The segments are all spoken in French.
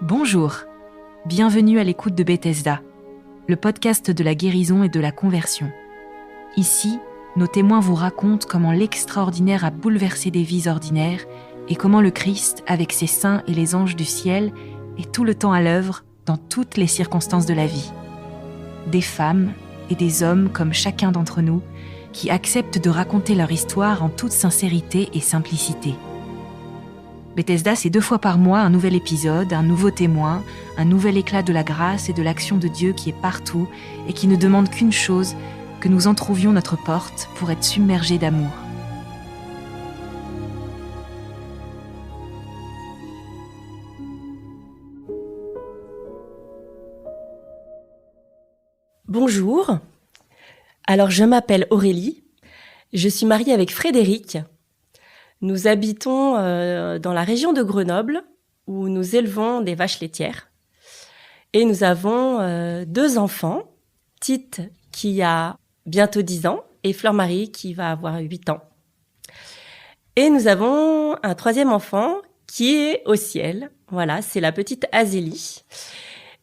Bonjour, bienvenue à l'écoute de Bethesda, le podcast de la guérison et de la conversion. Ici, nos témoins vous racontent comment l'extraordinaire a bouleversé des vies ordinaires et comment le Christ, avec ses saints et les anges du ciel, est tout le temps à l'œuvre dans toutes les circonstances de la vie. Des femmes et des hommes comme chacun d'entre nous qui acceptent de raconter leur histoire en toute sincérité et simplicité. Bethesda, c'est 2 fois par mois un nouvel épisode, un nouveau témoin, un nouvel éclat de la grâce et de l'action de Dieu qui est partout et qui ne demande qu'une chose, que nous entr'ouvrions notre porte pour être submergés d'amour. Bonjour, alors je m'appelle Aurélie, je suis mariée avec Frédéric. Nous habitons dans la région de Grenoble où nous élevons des vaches laitières. Et nous avons 2 enfants, Tite qui a bientôt 10 ans et Fleur-Marie qui va avoir 8 ans. Et nous avons un 3e enfant qui est au ciel. Voilà, c'est la petite Azélie.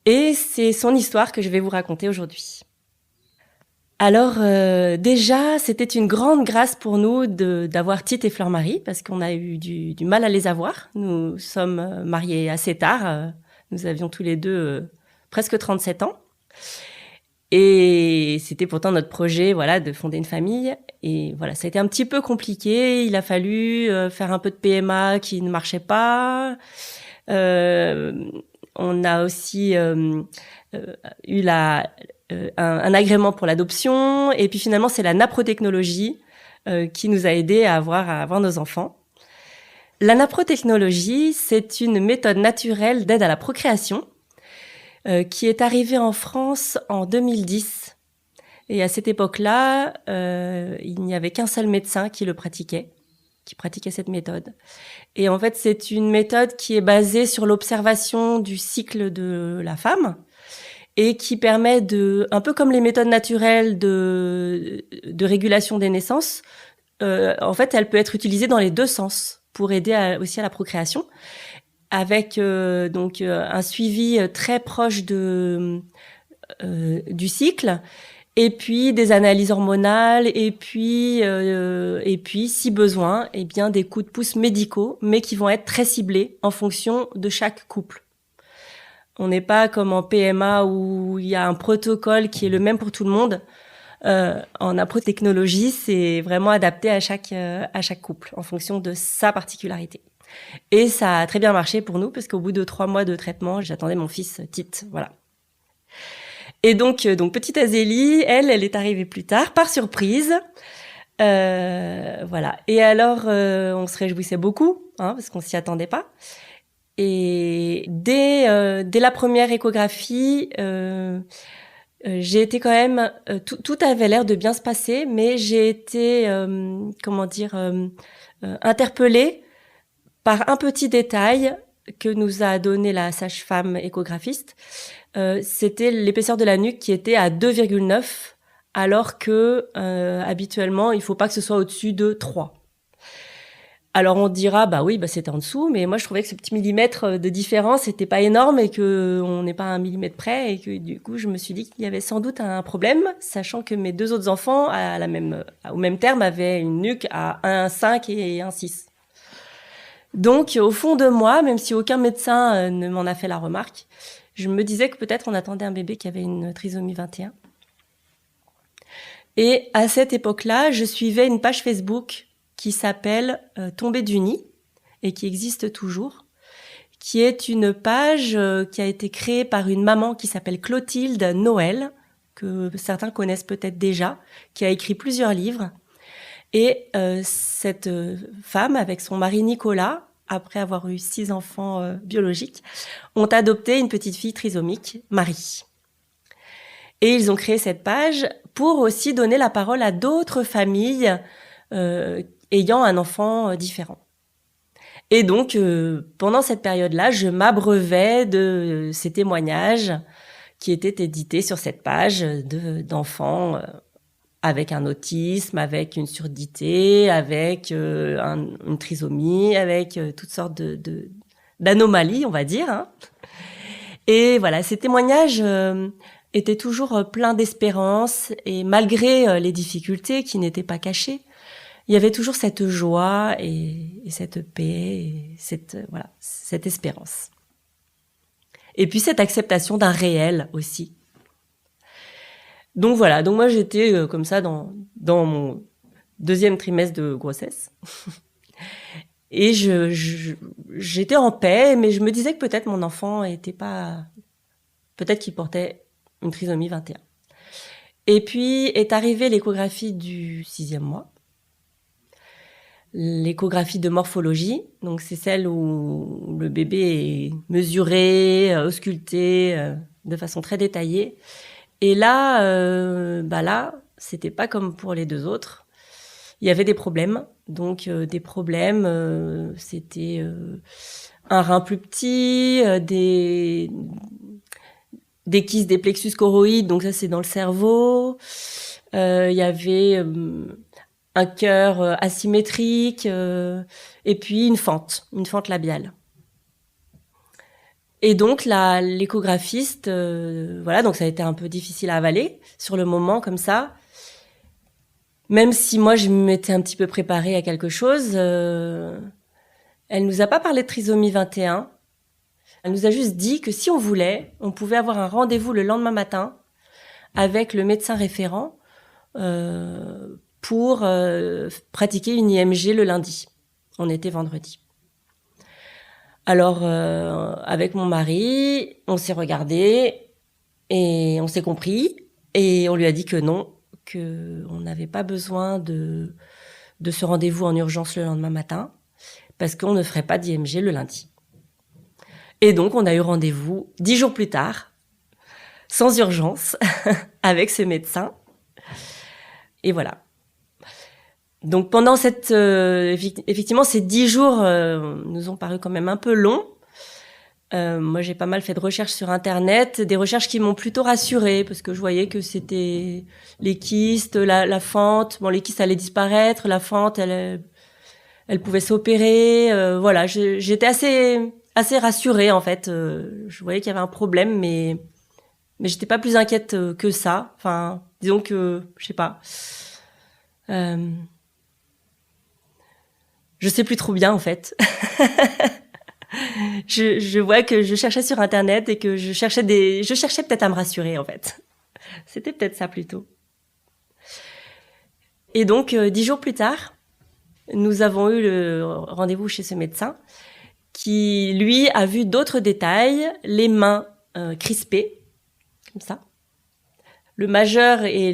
Et c'est son histoire que je vais vous raconter aujourd'hui. Alors déjà, c'était une grande grâce pour nous d'avoir Tite et Fleur-Marie parce qu'on a eu du mal à les avoir. Nous sommes mariés assez tard. Nous avions tous les deux presque 37 ans. Et c'était pourtant notre projet, voilà, de fonder une famille. Et voilà, ça a été un petit peu compliqué. Il a fallu faire un peu de PMA qui ne marchait pas. On a aussi eu un agrément pour l'adoption. Et puis finalement, c'est la naprotechnologie qui nous a aidés à avoir nos enfants. La naprotechnologie, c'est une méthode naturelle d'aide à la procréation qui est arrivée en France en 2010. Et à cette époque-là, il n'y avait qu'un seul médecin qui pratiquait cette méthode. Et en fait, c'est une méthode qui est basée sur l'observation du cycle de la femme et qui permet un peu comme les méthodes naturelles de régulation des naissances, en fait, elle peut être utilisée dans les 2 sens pour aider aussi à la procréation, avec donc un suivi très proche du cycle. Et puis des analyses hormonales, et puis si besoin, eh bien des coups de pouce médicaux, mais qui vont être très ciblés en fonction de chaque couple. On n'est pas comme en PMA où il y a un protocole qui est le même pour tout le monde. En naprotechnologie, c'est vraiment adapté à chaque couple en fonction de sa particularité. Et ça a très bien marché pour nous parce qu'au bout de 3 mois de traitement, j'attendais mon fils Tite, voilà. Et donc petite Azélie, elle est arrivée plus tard, par surprise. Voilà. Et alors, on se réjouissait beaucoup, parce qu'on s'y attendait pas. Et dès la première échographie, j'ai été quand même... tout avait l'air de bien se passer, mais j'ai été, interpellée par un petit détail que nous a donné la sage-femme échographiste. C'était l'épaisseur de la nuque qui était à 2,9, alors que habituellement, il faut pas que ce soit au-dessus de 3. Alors on dira, c'était en dessous, mais moi je trouvais que ce petit millimètre de différence n'était pas énorme et qu'on n'est pas à 1 millimètre près, et que du coup je me suis dit qu'il y avait sans doute un problème, sachant que mes 2 autres enfants, au même terme, avaient une nuque à 1,5 et 1,6. Donc au fond de moi, même si aucun médecin ne m'en a fait la remarque, je me disais que peut-être on attendait un bébé qui avait une trisomie 21. Et à cette époque-là, je suivais une page Facebook qui s'appelle Tomber du nid et qui existe toujours, qui est une page qui a été créée par une maman qui s'appelle Clotilde Noël, que certains connaissent peut-être déjà, qui a écrit plusieurs livres. Et cette femme, avec son mari Nicolas, après avoir eu 6 enfants biologiques, ont adopté une petite fille trisomique, Marie. Et ils ont créé cette page pour aussi donner la parole à d'autres familles ayant un enfant différent. Et donc, pendant cette période-là, je m'abreuvais de ces témoignages qui étaient édités sur cette page d'enfants avec un autisme, avec une surdité, avec une trisomie, avec toutes sortes d'anomalies, on va dire. Hein. Et voilà, ces témoignages étaient toujours pleins d'espérance et malgré les difficultés qui n'étaient pas cachées, il y avait toujours cette joie et cette paix et cette espérance. Et puis cette acceptation d'un réel aussi. Donc voilà, donc moi j'étais comme ça dans mon 2e trimestre de grossesse. Et j'étais en paix, mais je me disais que peut-être mon enfant était pas... Peut-être qu'il portait une trisomie 21. Et puis est arrivée l'échographie du 6e mois. L'échographie de morphologie, donc c'est celle où le bébé est mesuré, ausculté de façon très détaillée. Et là, c'était pas comme pour les 2 autres. Il y avait des problèmes. Donc des problèmes, c'était un rein plus petit, des kystes des plexus choroïdes, donc ça c'est dans le cerveau. Il y avait un cœur asymétrique et puis une fente labiale. Et donc l'échographiste, donc ça a été un peu difficile à avaler sur le moment comme ça. Même si moi je m'étais un petit peu préparée à quelque chose, elle nous a pas parlé de trisomie 21. Elle nous a juste dit que si on voulait, on pouvait avoir un rendez-vous le lendemain matin avec le médecin référent pour pratiquer une IMG le lundi. On était vendredi. Alors, avec mon mari, on s'est regardé et on s'est compris et on lui a dit que non, qu'on n'avait pas besoin de ce rendez-vous en urgence le lendemain matin parce qu'on ne ferait pas d'IMG le lundi. Et donc, on a eu rendez-vous 10 jours plus tard, sans urgence, avec ce médecin. Et voilà. Donc pendant effectivement ces 10 jours nous ont paru quand même un peu longs. Moi j'ai pas mal fait de recherches sur internet, des recherches qui m'ont plutôt rassurée parce que je voyais que c'était les kystes, la fente, bon les kystes allaient disparaître, la fente elle pouvait s'opérer, voilà, j'étais assez rassurée en fait. Je voyais qu'il y avait un problème mais j'étais pas plus inquiète que ça. Enfin, disons que je sais pas. Je sais plus trop bien en fait. je vois que je cherchais sur internet et que je cherchais peut-être à me rassurer en fait. C'était peut-être ça plutôt. Et donc 10 jours plus tard, nous avons eu le rendez-vous chez ce médecin qui lui a vu d'autres détails, les mains crispées comme ça. Le majeur et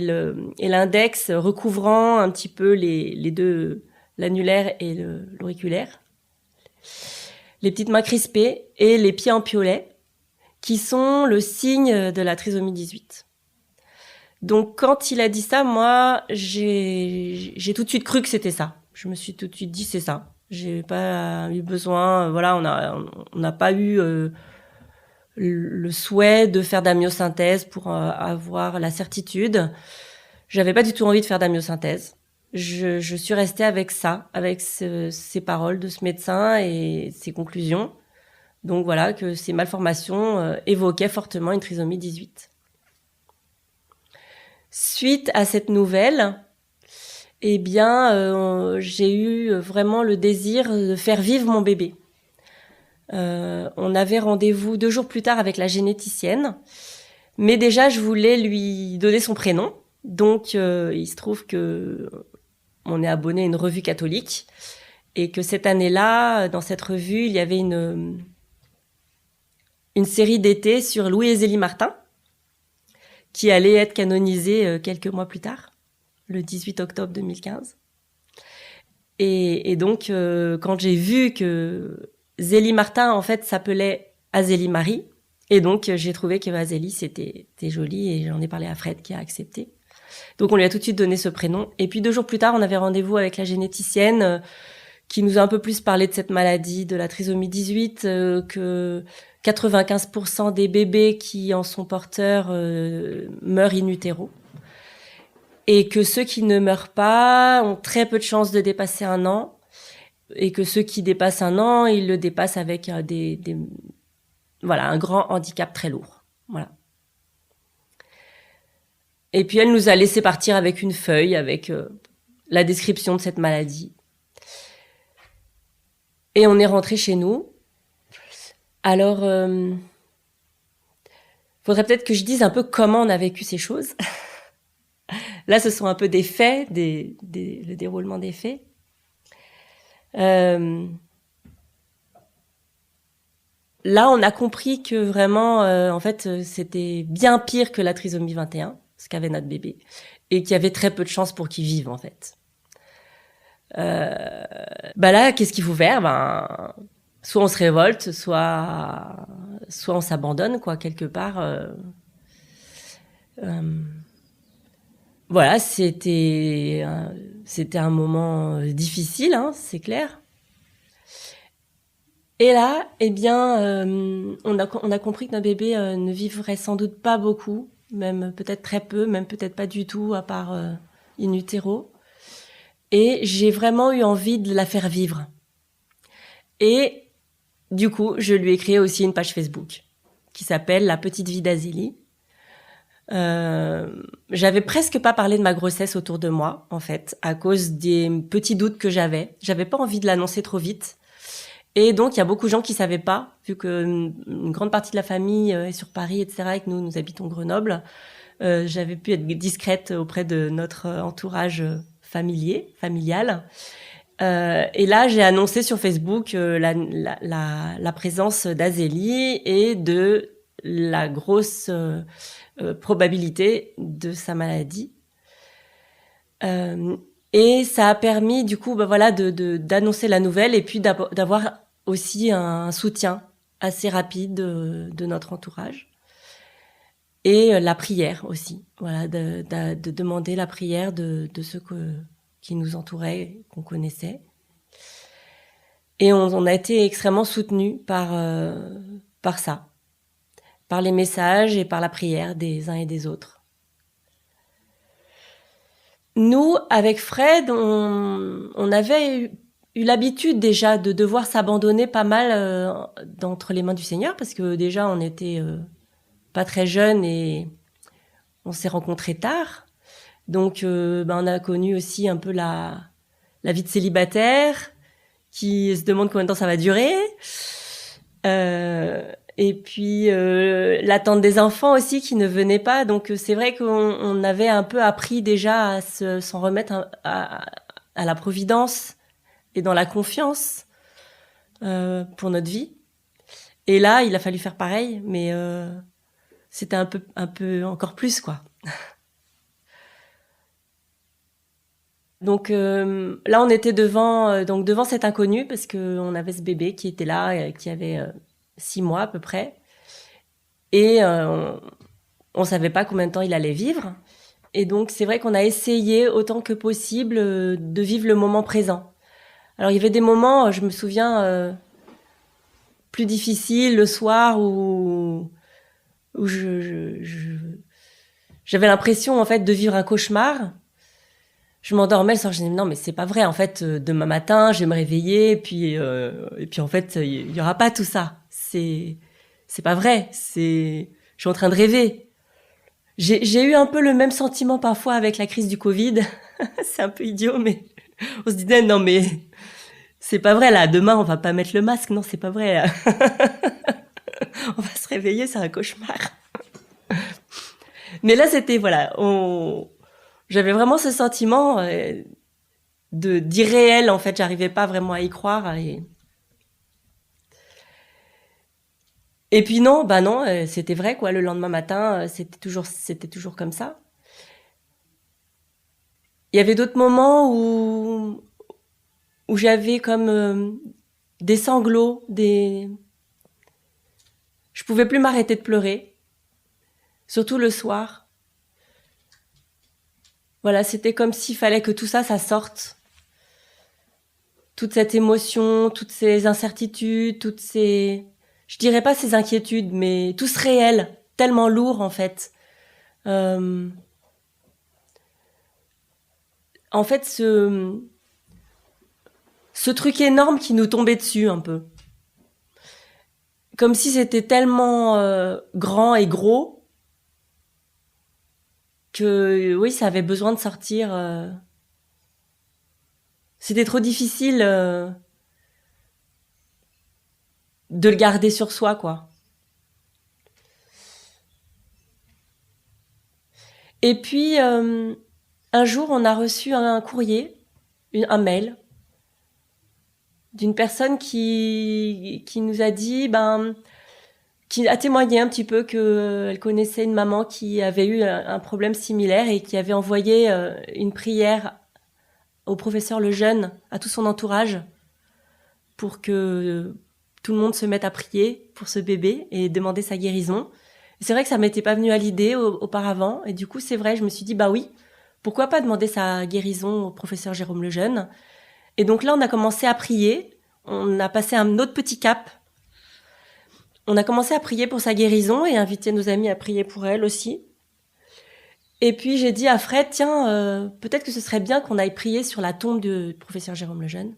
l'index recouvrant un petit peu les deux, l'annulaire et l'auriculaire. Les petites mains crispées et les pieds en piolet, qui sont le signe de la trisomie 18. Donc, quand il a dit ça, moi, j'ai tout de suite cru que c'était ça. Je me suis tout de suite dit, c'est ça. J'ai pas eu besoin, voilà, on n'a pas eu le souhait de faire d'amniosynthèse pour avoir la certitude. J'avais pas du tout envie de faire d'amniosynthèse. Je suis restée avec ça, avec ces paroles de ce médecin et ses conclusions. Donc voilà, que ces malformations évoquaient fortement une trisomie 18. Suite à cette nouvelle, eh bien, j'ai eu vraiment le désir de faire vivre mon bébé. On avait rendez-vous 2 jours plus tard avec la généticienne, mais déjà je voulais lui donner son prénom. Donc il se trouve que on est abonné à une revue catholique et que cette année-là, dans cette revue, il y avait une série d'été sur Louis et Zélie Martin qui allait être canonisée quelques mois plus tard, le 18 octobre 2015. Et donc quand j'ai vu que Zélie Martin, en fait, s'appelait Azélie Marie. Et donc, j'ai trouvé que Azélie, c'était joli et j'en ai parlé à Fred qui a accepté. Donc, on lui a tout de suite donné ce prénom. Et puis, 2 jours plus tard, on avait rendez-vous avec la généticienne qui nous a un peu plus parlé de cette maladie, de la trisomie 18, que 95% des bébés qui en sont porteurs meurent in utero. et que ceux qui ne meurent pas ont très peu de chances de dépasser 1 an, et que ceux qui dépassent 1 an, ils le dépassent avec voilà, un grand handicap très lourd. Voilà. Et puis elle nous a laissé partir avec une feuille avec la description de cette maladie. Et on est rentré chez nous. Alors, faudrait peut-être que je dise un peu comment on a vécu ces choses. Là, ce sont un peu des faits, le déroulement des faits. Là, on a compris que vraiment, en fait, c'était bien pire que la trisomie 21, ce qu'avait notre bébé, et qu'il y avait très peu de chances pour qu'il vive, en fait. Là, qu'est-ce qu'il faut faire? Soit on se révolte, soit on s'abandonne, quoi, quelque part. Voilà, c'était un moment difficile, hein, c'est clair. Et là, eh bien, on a compris que notre bébé ne vivrait sans doute pas beaucoup, même peut-être très peu, même peut-être pas du tout, à part in utero. Et j'ai vraiment eu envie de la faire vivre. Et du coup, je lui ai créé aussi une page Facebook qui s'appelle La Petite Vie d'Azélie. J'avais presque pas parlé de ma grossesse autour de moi, en fait, à cause des petits doutes que j'avais. J'avais pas envie de l'annoncer trop vite. Et donc, il y a beaucoup de gens qui savaient pas, vu que une grande partie de la famille est sur Paris, etc., et que nous habitons Grenoble. J'avais pu être discrète auprès de notre entourage familial. Et là, j'ai annoncé sur Facebook la présence d'Azélie et de la grosse probabilité de sa maladie. Et ça a permis, du coup, d'annoncer la nouvelle et puis d'avoir aussi un soutien assez rapide de notre entourage. Et la prière aussi, voilà, de demander la prière de ceux qui nous entouraient, qu'on connaissait. Et on a été extrêmement soutenus par ça, par les messages et par la prière des uns et des autres. Nous, avec Fred, on avait eu l'habitude déjà de devoir s'abandonner pas mal d'entre les mains du Seigneur, parce que déjà on était pas très jeunes et on s'est rencontrés tard. Donc on a connu aussi un peu la vie de célibataire, qui se demande combien de temps ça va durer. Et puis l'attente des enfants aussi qui ne venaient pas. Donc c'est vrai qu'on avait un peu appris déjà à s'en remettre à la providence et dans la confiance pour notre vie. Et là, il a fallu faire pareil, mais c'était un peu encore plus, quoi. Donc là, on était devant cet inconnu, parce que on avait ce bébé qui était là, qui avait 6 mois à peu près, et on savait pas combien de temps il allait vivre. Et donc c'est vrai qu'on a essayé autant que possible de vivre le moment présent. Alors il y avait des moments, je me souviens, plus difficiles, le soir où j'avais l'impression en fait de vivre un cauchemar. Je m'endormais le soir, je disais non mais c'est pas vrai, en fait demain matin je vais me réveiller et puis en fait il y aura pas tout ça. C'est pas vrai, je suis en train de rêver. J'ai eu un peu le même sentiment parfois avec la crise du Covid. C'est un peu idiot, mais on se disait non mais c'est pas vrai là, demain on va pas mettre le masque, non c'est pas vrai. On va se réveiller, c'est un cauchemar. Mais là c'était voilà, j'avais vraiment ce sentiment d'irréel, en fait, j'arrivais pas vraiment à y croire. Et puis non, c'était vrai, quoi. Le lendemain matin, c'était toujours comme ça. Il y avait d'autres moments où j'avais comme des sanglots, je pouvais plus m'arrêter de pleurer, surtout le soir. Voilà, c'était comme s'il fallait que tout ça sorte. Toute cette émotion, toutes ces incertitudes, je dirais pas ces inquiétudes, mais tout ce réel, tellement lourd en fait. en fait, ce truc énorme qui nous tombait dessus un peu. Comme si c'était tellement grand et gros que oui, ça avait besoin de sortir. C'était trop difficile de le garder sur soi, quoi. Et puis, un jour, on a reçu un courrier, un mail, d'une personne qui nous a dit, qui a témoigné un petit peu qu'elle connaissait une maman qui avait eu un problème similaire et qui avait envoyé une prière au professeur Lejeune, à tout son entourage, pour que tout le monde se mette à prier pour ce bébé et demander sa guérison. Et c'est vrai que ça m'était pas venu à l'idée auparavant, et du coup c'est vrai, je me suis dit oui, pourquoi pas demander sa guérison au professeur Jérôme Lejeune. Et donc là on a commencé à prier, on a passé un autre petit cap. On a commencé à prier pour sa guérison et inviter nos amis à prier pour elle aussi. Et puis j'ai dit à Fred, tiens, peut-être que ce serait bien qu'on aille prier sur la tombe du professeur Jérôme Lejeune.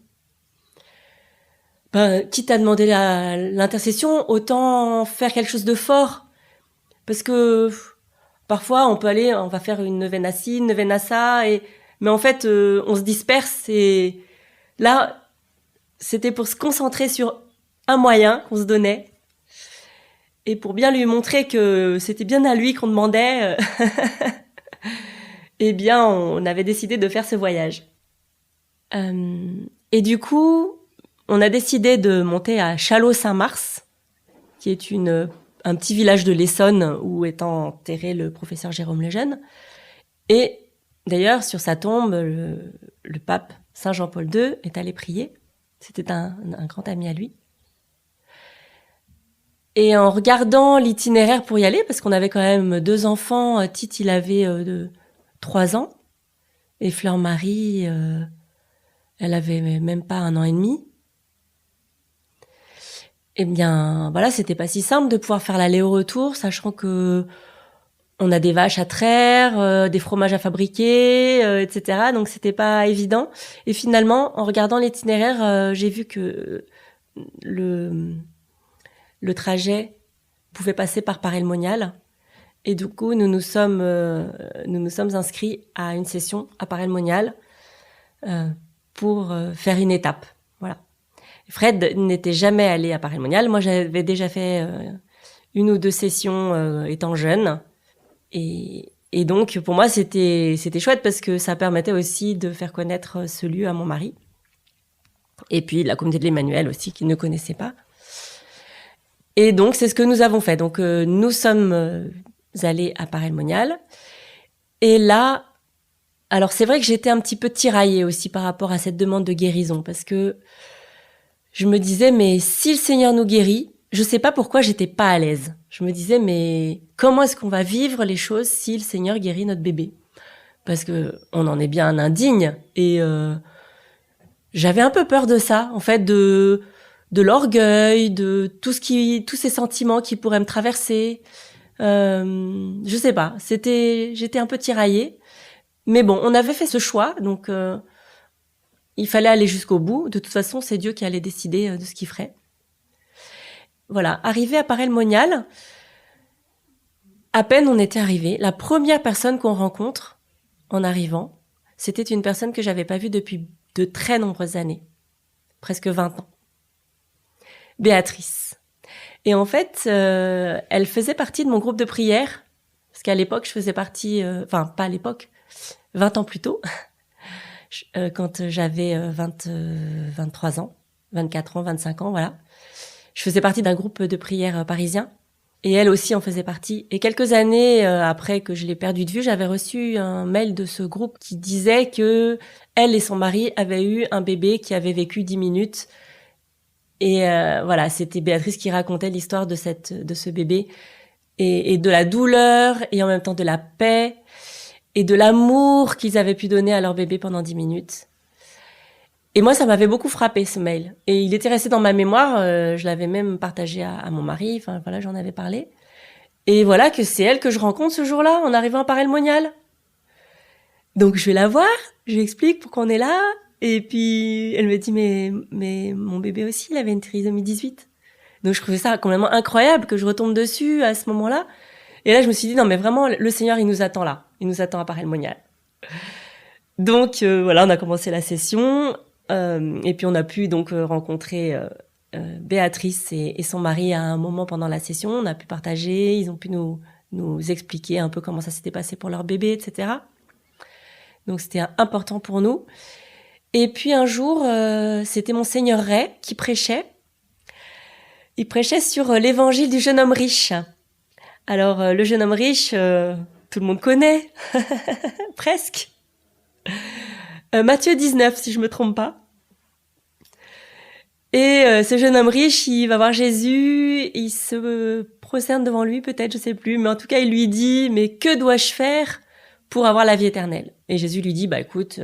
Quitte à demander l'intercession, autant faire quelque chose de fort. Parce que parfois on va faire une neuvaine à ci, une neuvaine à ça, mais en fait on se disperse et là c'était pour se concentrer sur un moyen qu'on se donnait. Et pour bien lui montrer que c'était bien à lui qu'on demandait, eh bien, on avait décidé de faire ce voyage. Et du coup, on a décidé de monter à Châlons-Saint-Mars, qui est un petit village de l'Essonne où est enterré le professeur Jérôme Lejeune. Et d'ailleurs, sur sa tombe, le pape Saint Jean-Paul II est allé prier. C'était un grand ami à lui. Et en regardant l'itinéraire pour y aller, parce qu'on avait quand même 2 enfants, Tite il avait 3 ans, et Fleur-Marie, elle avait même pas 1 an et demi. Eh bien, voilà, c'était pas si simple de pouvoir faire l'aller au retour, sachant que on a des vaches à traire, des fromages à fabriquer, etc. Donc c'était pas évident. Et finalement, en regardant l'itinéraire, j'ai vu que le trajet pouvait passer par Paray-le-Monial. Et du coup, nous nous sommes inscrits à une session à Paray-le-Monial pour faire une étape. Voilà. Fred n'était jamais allé à Paray-le-Monial. Moi, j'avais déjà fait 1 ou 2 sessions étant jeune. Et donc, pour moi, c'était chouette parce que ça permettait aussi de faire connaître ce lieu à mon mari. Et puis, la communauté de l'Emmanuel aussi, qu'il ne connaissait pas. Et donc, c'est ce que nous avons fait. Donc, nous sommes allés à Paray-le-Monial. Et là, alors c'est vrai que j'étais un petit peu tiraillée aussi par rapport à cette demande de guérison, parce que je me disais, mais si le Seigneur nous guérit, je sais pas pourquoi j'étais pas à l'aise. Je me disais, mais comment est-ce qu'on va vivre les choses si le Seigneur guérit notre bébé? Parce que on en est bien indigne. Et j'avais un peu peur de ça, en fait, de l'orgueil, de tous ces sentiments qui pourraient me traverser. Je sais pas, j'étais un peu tiraillée. Mais bon, on avait fait ce choix, donc il fallait aller jusqu'au bout. De toute façon, c'est Dieu qui allait décider de ce qu'il ferait. Voilà, arrivé à Paray-le-Monial, à peine on était arrivé, la première personne qu'on rencontre en arrivant, c'était une personne que j'avais pas vue depuis de très nombreuses années, presque 20 ans. Béatrice. Et en fait, elle faisait partie de mon groupe de prière, parce qu'à l'époque, je faisais partie, pas à l'époque, 20 ans plus tôt, quand j'avais 23 ans, 24 ans, 25 ans, voilà. Je faisais partie d'un groupe de prière parisien, et elle aussi en faisait partie. Et quelques années après que je l'ai perdue de vue, j'avais reçu un mail de ce groupe qui disait que elle et son mari avaient eu un bébé qui avait vécu 10 minutes. Et voilà, c'était Béatrice qui racontait l'histoire de ce bébé et de la douleur et en même temps de la paix et de l'amour qu'ils avaient pu donner à leur bébé pendant 10 minutes. Et moi, ça m'avait beaucoup frappé, ce mail. Et il était resté dans ma mémoire, je l'avais même partagé à mon mari, enfin voilà, j'en avais parlé. Et voilà que c'est elle que je rencontre ce jour-là, en arrivant à Paray-le-Monial. Donc je vais la voir, je lui explique pourquoi on est là, et puis elle me dit mais mon bébé aussi, il avait une trisomie 18. Donc je trouvais ça complètement incroyable que je retombe dessus à ce moment-là. Et là je me suis dit non mais vraiment le Seigneur il nous attend là, il nous attend à Paray-le-Monial. Donc voilà, on a commencé la session et puis on a pu donc rencontrer Béatrice et son mari à un moment pendant la session. On a pu partager, ils ont pu nous expliquer un peu comment ça s'était passé pour leur bébé, etc. Donc c'était important pour nous. Et puis un jour, c'était Monseigneur Ray qui prêchait. Il prêchait sur l'évangile du jeune homme riche. Alors le jeune homme riche, tout le monde connaît, presque. Matthieu 19, si je me trompe pas. Et ce jeune homme riche, il va voir Jésus, il se prosterne devant lui, peut-être, je sais plus, mais en tout cas, il lui dit, mais que dois-je faire pour avoir la vie éternelle? Et Jésus lui dit, bah écoute,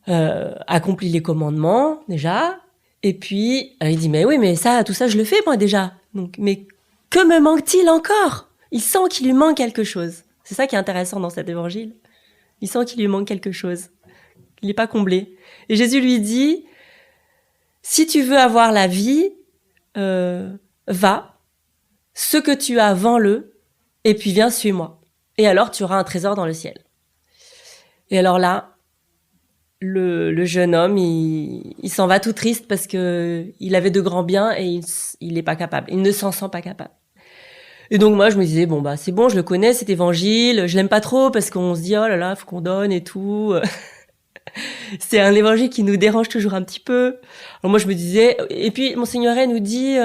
accomplis les commandements déjà, et puis il dit, mais oui, mais ça, tout ça, je le fais moi déjà. Donc, mais que me manque-t-il encore? Il sent qu'il lui manque quelque chose. C'est ça qui est intéressant dans cet évangile. Il sent qu'il lui manque quelque chose. Il n'est pas comblé. Et Jésus lui dit, si tu veux avoir la vie, va, ce que tu as, vends-le, et puis viens, suis-moi. Et alors, tu auras un trésor dans le ciel. Et alors là, le jeune homme, il s'en va tout triste parce que il avait de grands biens et il n'est pas capable. Il ne s'en sent pas capable. Et donc moi, je me disais, bon, bah c'est bon, je le connais, cet évangile. Je l'aime pas trop parce qu'on se dit, oh là là, faut qu'on donne et tout. C'est un évangile qui nous dérange toujours un petit peu. Alors moi je me disais, et puis Monseigneur nous dit,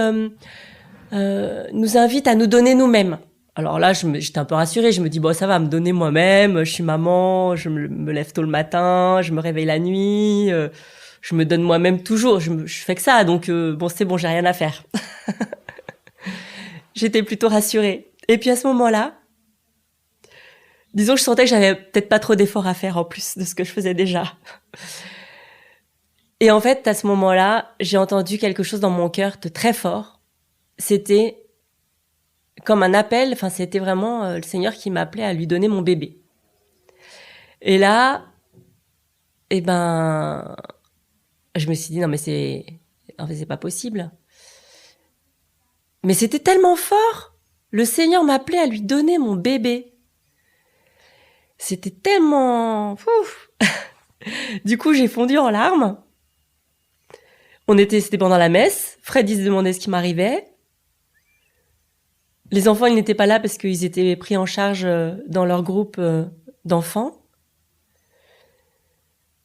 nous invite à nous donner nous-mêmes. Alors là j'étais un peu rassurée, je me dis bon ça va, me donner moi-même, je suis maman, je me lève tôt le matin, je me réveille la nuit, je me donne moi-même toujours, je fais que ça, donc bon c'est bon, j'ai rien à faire. J'étais plutôt rassurée. Et puis à ce moment-là, disons que je sentais que j'avais peut-être pas trop d'efforts à faire en plus de ce que je faisais déjà. Et en fait, à ce moment-là, j'ai entendu quelque chose dans mon cœur de très fort. C'était comme un appel, enfin c'était vraiment le Seigneur qui m'appelait à lui donner mon bébé. Et là, eh ben, je me suis dit non mais c'est pas possible. Mais c'était tellement fort. Le Seigneur m'appelait à lui donner mon bébé. C'était tellement... Ouf. Du coup, j'ai fondu en larmes. C'était pendant la messe. Fred, il se demandait ce qui m'arrivait. Les enfants, ils n'étaient pas là parce qu'ils étaient pris en charge dans leur groupe d'enfants.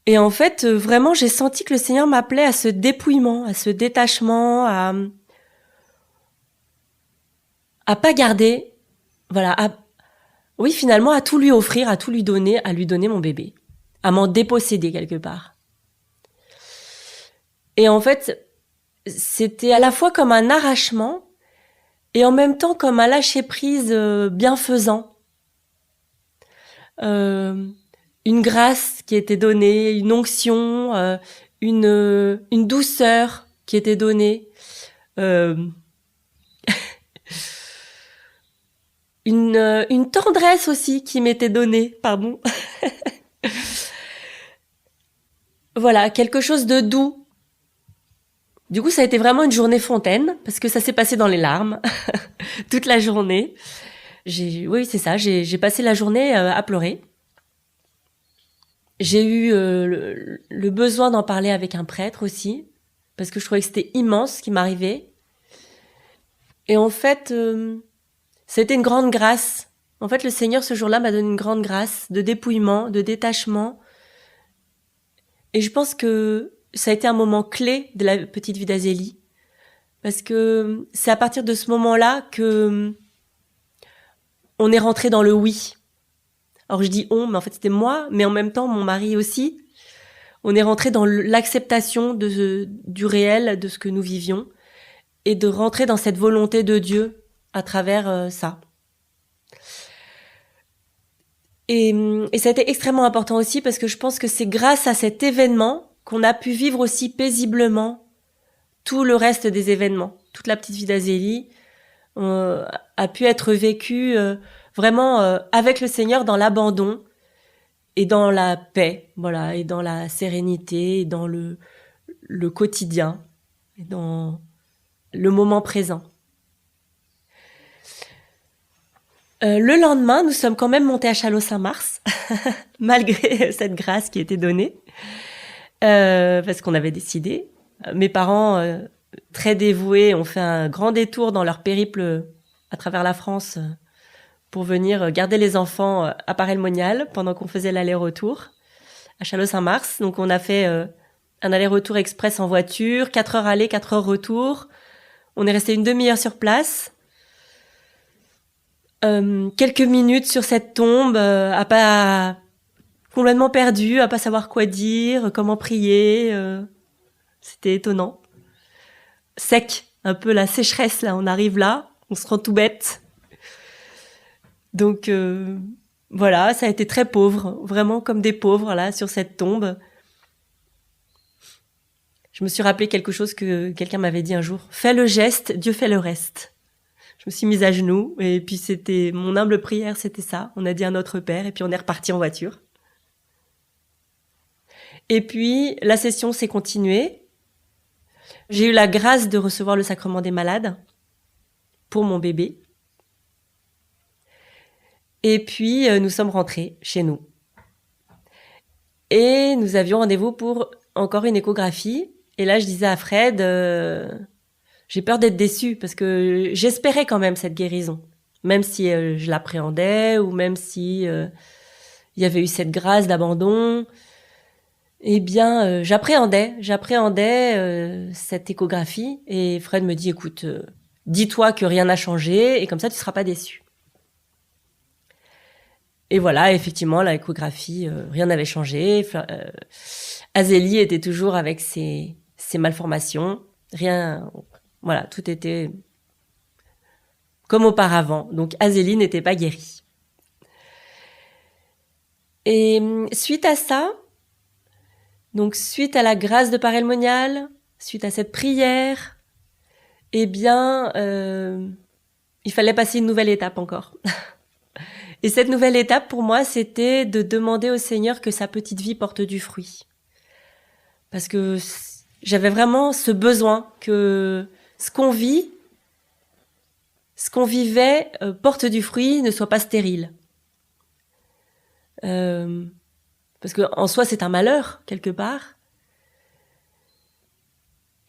Et en fait, vraiment, j'ai senti que le Seigneur m'appelait à ce dépouillement, à ce détachement, à pas garder, voilà, oui, finalement, à tout lui offrir, à tout lui donner, à lui donner mon bébé, à m'en déposséder quelque part. Et en fait, c'était à la fois comme un arrachement et en même temps comme un lâcher-prise bienfaisant. Une grâce qui était donnée, une onction, une douceur qui était donnée, une tendresse aussi qui m'était donnée, pardon. Voilà, quelque chose de doux. Du coup, ça a été vraiment une journée fontaine, parce que ça s'est passé dans les larmes, toute la journée. Oui, c'est ça, j'ai passé la journée à pleurer. J'ai eu le besoin d'en parler avec un prêtre aussi, parce que je trouvais que c'était immense ce qui m'arrivait. Et en fait, c'était une grande grâce. En fait, le Seigneur, ce jour-là, m'a donné une grande grâce de dépouillement, de détachement. Et je pense que ça a été un moment clé de la petite vie d'Azélie. Parce que c'est à partir de ce moment-là que on est rentré dans le oui. Alors je dis on, mais en fait c'était moi, mais en même temps mon mari aussi. On est rentré dans l'acceptation du réel, de ce que nous vivions, et de rentrer dans cette volonté de Dieu à travers ça. Et ça a été extrêmement important aussi parce que je pense que c'est grâce à cet événement qu'on a pu vivre aussi paisiblement tout le reste des événements. Toute la petite vie d'Azélie a pu être vécue vraiment avec le Seigneur dans l'abandon et dans la paix, voilà, et dans la sérénité, et dans le quotidien, et dans le moment présent. Le lendemain, nous sommes quand même montés à Châlons-Saint-Mars, malgré cette grâce qui était donnée, parce qu'on avait décidé. Mes parents, très dévoués, ont fait un grand détour dans leur périple à travers la France pour venir garder les enfants à Paray-le-Monial pendant qu'on faisait l'aller-retour à Châlons-Saint-Mars. Donc on a fait un aller-retour express en voiture, 4 heures aller, 4 heures retour. On est resté une demi-heure sur place. Quelques minutes sur cette tombe, à pas complètement perdu, à pas savoir quoi dire, comment prier. C'était étonnant. Sec, un peu la sécheresse là. On arrive là, on se rend tout bête. Donc voilà, ça a été très pauvre, vraiment comme des pauvres là sur cette tombe. Je me suis rappelé quelque chose que quelqu'un m'avait dit un jour. Fais le geste, Dieu fait le reste. Je me suis mise à genoux et puis c'était mon humble prière, c'était ça. On a dit à notre Père et puis on est reparti en voiture. Et puis la session s'est continuée. J'ai eu la grâce de recevoir le sacrement des malades pour mon bébé. Et puis nous sommes rentrés chez nous. Et nous avions rendez-vous pour encore une échographie. Et là je disais à Fred... j'ai peur d'être déçue parce que j'espérais quand même cette guérison. Même si je l'appréhendais ou même si il y avait eu cette grâce d'abandon, eh bien j'appréhendais cette échographie et Fred me dit écoute, dis-toi que rien n'a changé et comme ça tu seras pas déçu. Et voilà, effectivement l'échographie, rien n'avait changé. Azélie était toujours avec ses malformations, rien. Voilà, tout était comme auparavant. Donc, Azélie n'était pas guérie. Et suite à ça, donc suite à la grâce de Paray-le-Monial, suite à cette prière, eh bien, il fallait passer une nouvelle étape encore. Et cette nouvelle étape, pour moi, c'était de demander au Seigneur que sa petite vie porte du fruit. Parce que j'avais vraiment ce besoin que ce qu'on vivait, porte du fruit, ne soit pas stérile. Parce que en soi, c'est un malheur, quelque part.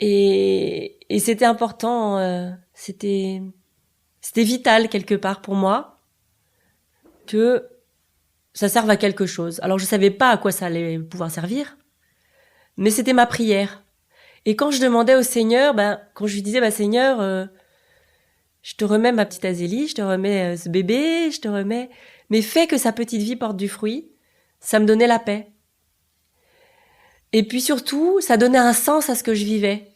Et c'était important, c'était vital, quelque part, pour moi, que ça serve à quelque chose. Alors, je savais pas à quoi ça allait pouvoir servir, mais c'était ma prière. Et quand je demandais au Seigneur, quand je lui disais, Seigneur, je te remets ma petite Azélie, je te remets ce bébé, je te remets... Mais fais que sa petite vie porte du fruit, ça me donnait la paix. Et puis surtout, ça donnait un sens à ce que je vivais.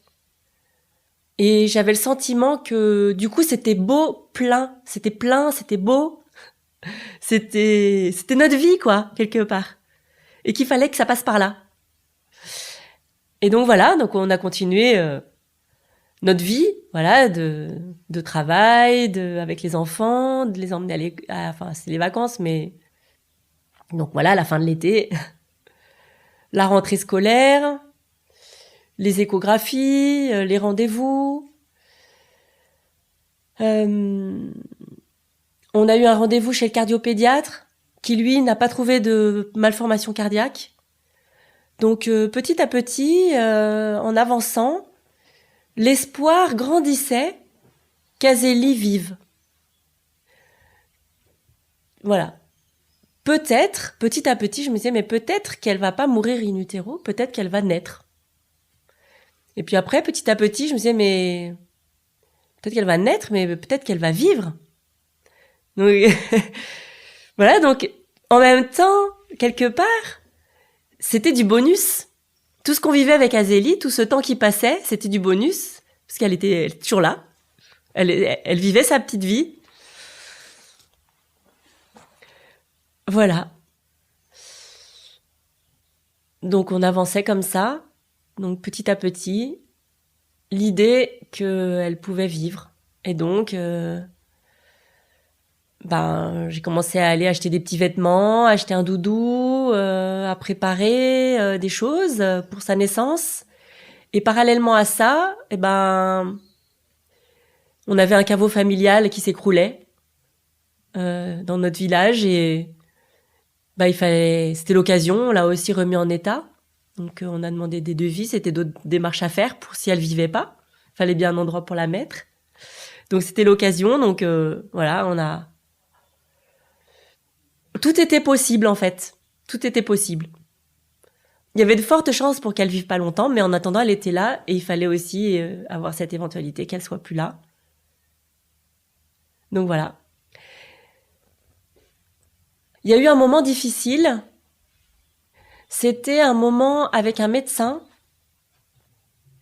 Et j'avais le sentiment que, du coup, c'était beau, plein, c'était beau. C'était notre vie, quoi, quelque part. Et qu'il fallait que ça passe par là. Et donc voilà, donc on a continué notre vie, voilà, de travail, avec les enfants, de les emmener enfin c'est les vacances, mais donc voilà, à la fin de l'été, la rentrée scolaire, les échographies, les rendez-vous. On a eu un rendez-vous chez le cardiopédiatre qui lui n'a pas trouvé de malformation cardiaque. Donc petit à petit, en avançant, l'espoir grandissait qu'Azélie vive. Voilà. Peut-être, petit à petit, je me disais, mais peut-être qu'elle va pas mourir in utero, peut-être qu'elle va naître. Et puis après, petit à petit, je me disais, mais peut-être qu'elle va naître, mais peut-être qu'elle va vivre. Donc, voilà, donc en même temps, quelque part, c'était du bonus. Tout ce qu'on vivait avec Azélie, tout ce temps qui passait, c'était du bonus, parce qu'elle était toujours là. Elle vivait sa petite vie. Voilà. Donc on avançait comme ça. Donc petit à petit, l'idée qu'elle pouvait vivre. Et donc, j'ai commencé à aller acheter des petits vêtements, acheter un doudou, à préparer des choses pour sa naissance. Et parallèlement à ça, on avait un caveau familial qui s'écroulait dans notre village et c'était l'occasion, on l'a aussi remis en état. Donc on a demandé des devis, c'était d'autres démarches à faire pour si elle vivait pas. Il fallait bien un endroit pour la mettre. Donc c'était l'occasion, donc tout était possible en fait. Tout était possible. Il y avait de fortes chances pour qu'elle vive pas longtemps, mais en attendant, elle était là et il fallait aussi avoir cette éventualité qu'elle soit plus là. Donc voilà. Il y a eu un moment difficile. C'était un moment avec un médecin.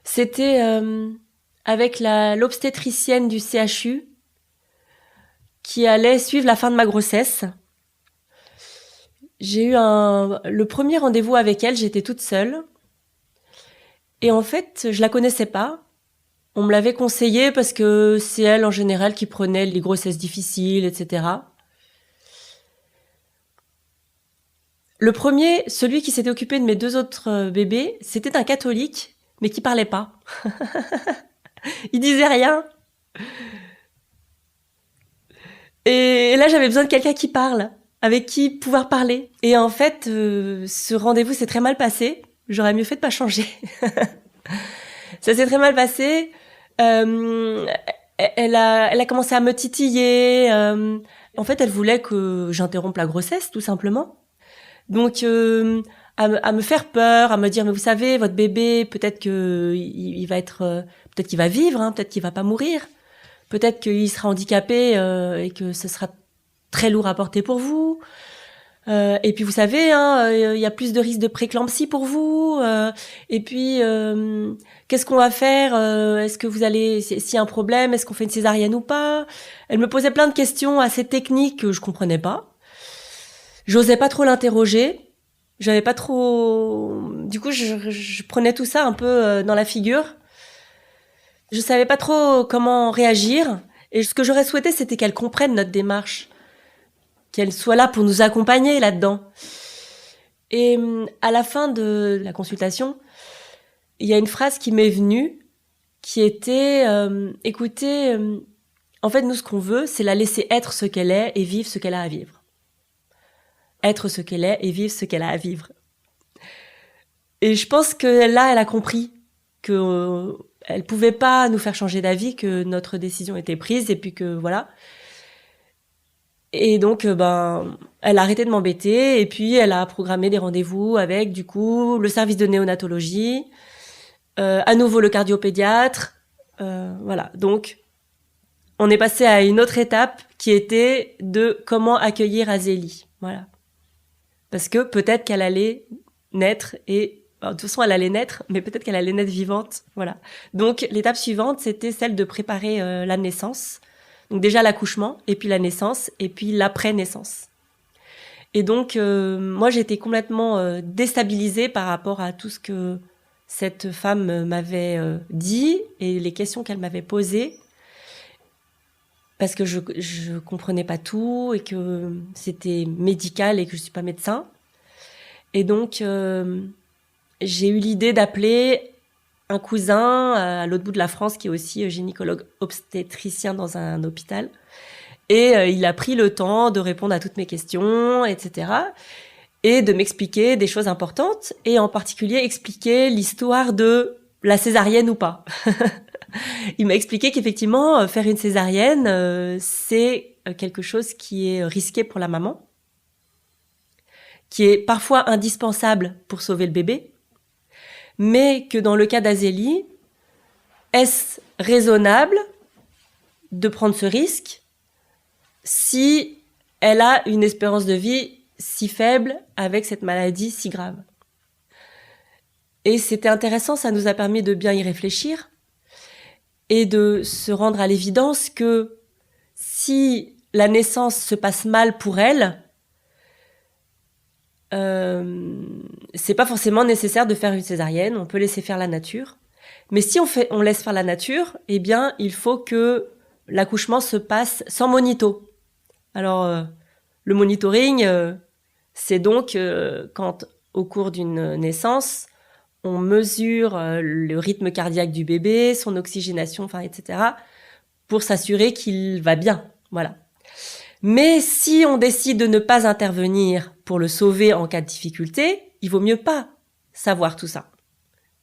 C'était avec l'obstétricienne du CHU qui allait suivre la fin de ma grossesse. J'ai eu le premier rendez-vous avec elle, j'étais toute seule. Et en fait, je la connaissais pas. On me l'avait conseillé parce que c'est elle en général qui prenait les grossesses difficiles, etc. Le premier, celui qui s'était occupé de mes 2 autres bébés, c'était un catholique, mais qui parlait pas. Il disait rien. Et là, j'avais besoin de quelqu'un qui parle, avec qui pouvoir parler. Et en fait, ce rendez-vous s'est très mal passé. J'aurais mieux fait de pas changer. Ça s'est très mal passé. Elle a commencé à me titiller. En fait, elle voulait que j'interrompe la grossesse, tout simplement. Donc, à me faire peur, à me dire, mais vous savez, votre bébé, peut-être qu'il va vivre, hein, peut-être qu'il va pas mourir. Peut-être qu'il sera handicapé et que ce sera très lourd à porter pour vous. Et puis vous savez, hein, il y a plus de risques de préclampsie pour vous. Et puis, qu'est-ce qu'on va faire est-ce que s'il y a un problème, est-ce qu'on fait une césarienne ou pas? Elle me posait plein de questions assez techniques que je comprenais pas. J'osais pas trop l'interroger. J'avais pas trop. Du coup, je prenais tout ça un peu dans la figure. Je savais pas trop comment réagir. Et ce que j'aurais souhaité, c'était qu'elle comprenne notre démarche. Qu'elle soit là pour nous accompagner là-dedans. Et à la fin de la consultation, il y a une phrase qui m'est venue, qui était écoutez, en fait, nous, ce qu'on veut, c'est la laisser être ce qu'elle est et vivre ce qu'elle a à vivre. Être ce qu'elle est et vivre ce qu'elle a à vivre. Et je pense que là, elle a compris que elle pouvait pas nous faire changer d'avis, que notre décision était prise et puis que voilà. Et donc, elle a arrêté de m'embêter et puis elle a programmé des rendez-vous avec, du coup, le service de néonatologie, à nouveau le cardiopédiatre, voilà. Donc, on est passé à une autre étape qui était de comment accueillir Azélie, voilà. Parce que peut-être qu'elle allait naître de toute façon, elle allait naître, mais peut-être qu'elle allait naître vivante, voilà. Donc, l'étape suivante, c'était celle de préparer la naissance. Donc déjà l'accouchement, et puis la naissance, et puis l'après-naissance. Et donc, moi, j'étais complètement déstabilisée par rapport à tout ce que cette femme m'avait dit et les questions qu'elle m'avait posées. Parce que je comprenais pas tout et que c'était médical et que je suis pas médecin. Et donc, j'ai eu l'idée d'appeler un cousin à l'autre bout de la France qui est aussi gynécologue obstétricien dans un hôpital. Et il a pris le temps de répondre à toutes mes questions, etc. Et de m'expliquer des choses importantes. Et en particulier, expliquer l'histoire de la césarienne ou pas. Il m'a expliqué qu'effectivement, faire une césarienne, c'est quelque chose qui est risqué pour la maman, qui est parfois indispensable pour sauver le bébé, mais que dans le cas d'Azélie, est-ce raisonnable de prendre ce risque si elle a une espérance de vie si faible avec cette maladie si grave? Et c'était intéressant, ça nous a permis de bien y réfléchir et de se rendre à l'évidence que si la naissance se passe mal pour elle, c'est pas forcément nécessaire de faire une césarienne, on peut laisser faire la nature. Mais si on laisse faire la nature, eh bien, il faut que l'accouchement se passe sans monito. Alors, le monitoring, c'est donc quand, au cours d'une naissance, on mesure le rythme cardiaque du bébé, son oxygénation, enfin, etc., pour s'assurer qu'il va bien. Voilà. Mais si on décide de ne pas intervenir pour le sauver en cas de difficulté, il vaut mieux pas savoir tout ça.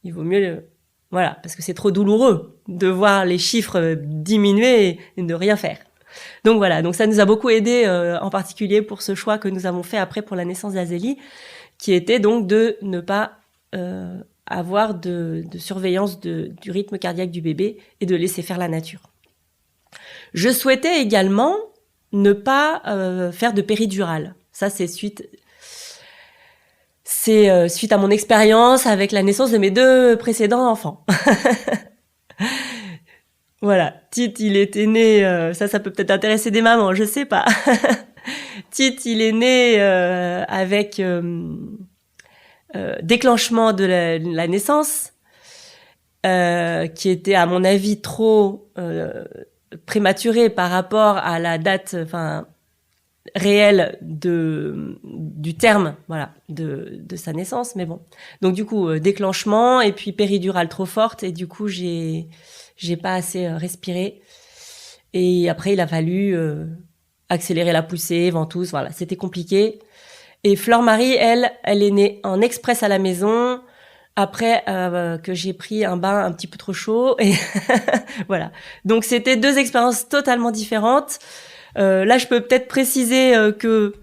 Il vaut mieux, voilà, parce que c'est trop douloureux de voir les chiffres diminuer et de rien faire. Donc voilà, donc ça nous a beaucoup aidé, en particulier pour ce choix que nous avons fait après pour la naissance d'Azélie, qui était donc de ne pas avoir de surveillance du rythme cardiaque du bébé et de laisser faire la nature. Je souhaitais également ne pas faire de péridurale. Ça, c'est suite à mon expérience avec la naissance de mes 2 précédents enfants. Voilà, Tite, il était né, ça peut peut-être intéresser des mamans, je sais pas. Tite, il est né avec déclenchement de la naissance, qui était à mon avis trop prématuré par rapport à la date, réelle du terme, voilà, de sa naissance. Mais bon, donc du coup déclenchement et puis péridurale trop forte et du coup j'ai pas assez respiré et après il a fallu accélérer la poussée, ventouse, voilà, c'était compliqué. Et Flore-Marie, elle est née en express à la maison après que j'ai pris un bain un petit peu trop chaud et voilà. Donc c'était 2 expériences totalement différentes. Là, je peux peut-être préciser que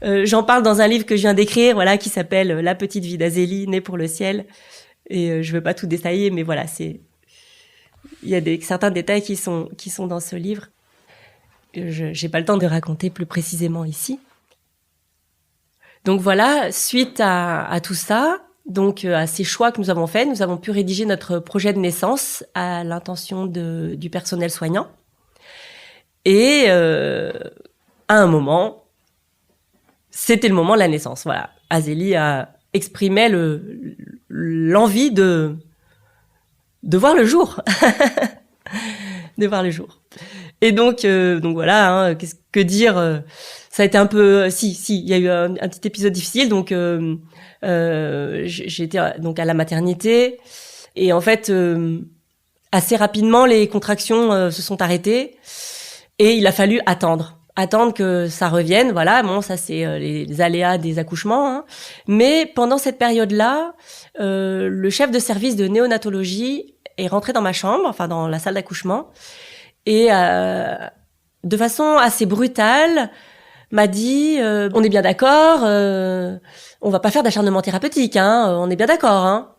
j'en parle dans un livre que je viens d'écrire, voilà, qui s'appelle La petite vie d'Azélie, née pour le ciel. Et je veux pas tout détailler, mais voilà, il y a certains détails qui sont dans ce livre. J'ai pas le temps de raconter plus précisément ici. Donc voilà, suite à tout ça, donc à ces choix que nous avons faits, nous avons pu rédiger notre projet de naissance à l'intention du personnel soignant. Et à un moment, c'était le moment de la naissance. Voilà, Azélie exprimait l'envie de voir le jour, de voir le jour. Et donc voilà, hein, que dire, ça a été un peu, il y a eu un petit épisode difficile. Donc j'étais donc à la maternité et en fait assez rapidement les contractions se sont arrêtées. Et il a fallu attendre que ça revienne. Voilà, bon, ça c'est les aléas des accouchements. Hein. Mais pendant cette période-là, le chef de service de néonatologie est rentré dans ma chambre, enfin dans la salle d'accouchement, et de façon assez brutale m'a dit on est bien d'accord, on va pas faire d'acharnement thérapeutique, hein, on est bien d'accord, hein.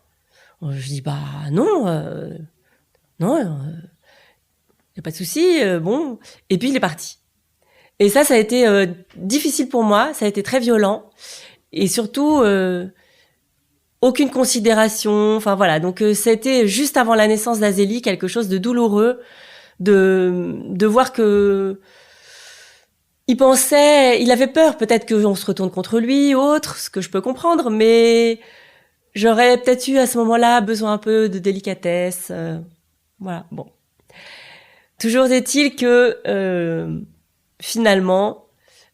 Je dis bah non, non. Y a pas de souci, bon. Et puis il est parti. Et ça a été difficile pour moi, ça a été très violent et surtout aucune considération. Enfin voilà, donc c'était juste avant la naissance d'Azélie quelque chose de douloureux de voir que il avait peur peut-être qu'on se retourne contre lui ou autre, ce que je peux comprendre, mais j'aurais peut-être eu à ce moment-là besoin un peu de délicatesse. Voilà, bon. Toujours est-il que finalement,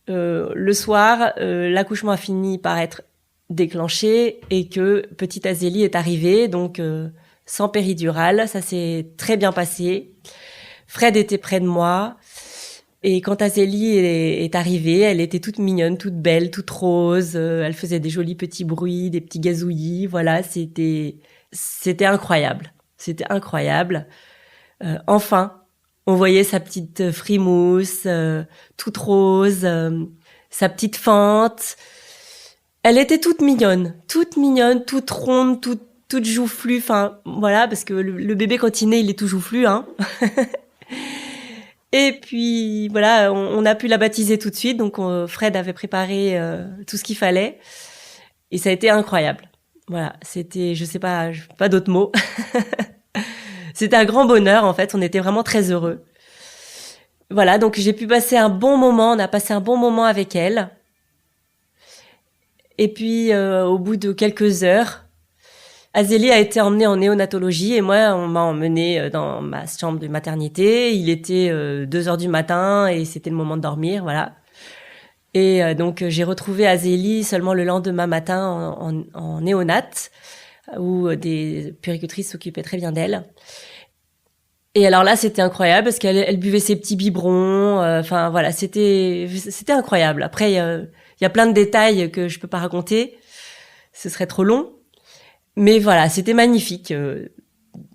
le soir, l'accouchement a fini par être déclenché et que petite Azélie est arrivée, donc sans péridurale. Ça s'est très bien passé. Fred était près de moi. Et quand Azélie est arrivée, elle était toute mignonne, toute belle, toute rose. Elle faisait des jolis petits bruits, des petits gazouillis. Voilà, c'était incroyable. C'était incroyable. Enfin, on voyait sa petite frimousse, toute rose, sa petite fente. Elle était toute mignonne, toute ronde, toute joufflue. Enfin, voilà, parce que le bébé quand il naît, il est tout joufflu, hein. Et puis voilà, on a pu la baptiser tout de suite. Donc Fred avait préparé tout ce qu'il fallait, et ça a été incroyable. Voilà, c'était, je sais pas d'autres mots. C'était un grand bonheur, en fait. On était vraiment très heureux. Voilà, donc j'ai pu passer un bon moment. On a passé un bon moment avec elle. Et puis, au bout de quelques heures, Azélie a été emmenée en néonatologie et moi, on m'a emmenée dans ma chambre de maternité. Il était 2 heures du matin et c'était le moment de dormir, voilà. Et donc, j'ai retrouvé Azélie seulement le lendemain matin en néonat, où des puéricultrices s'occupaient très bien d'elle. Et alors là, c'était incroyable parce qu'elle buvait ses petits biberons. Enfin, voilà, c'était incroyable. Après, il y a plein de détails que je peux pas raconter. Ce serait trop long. Mais voilà, c'était magnifique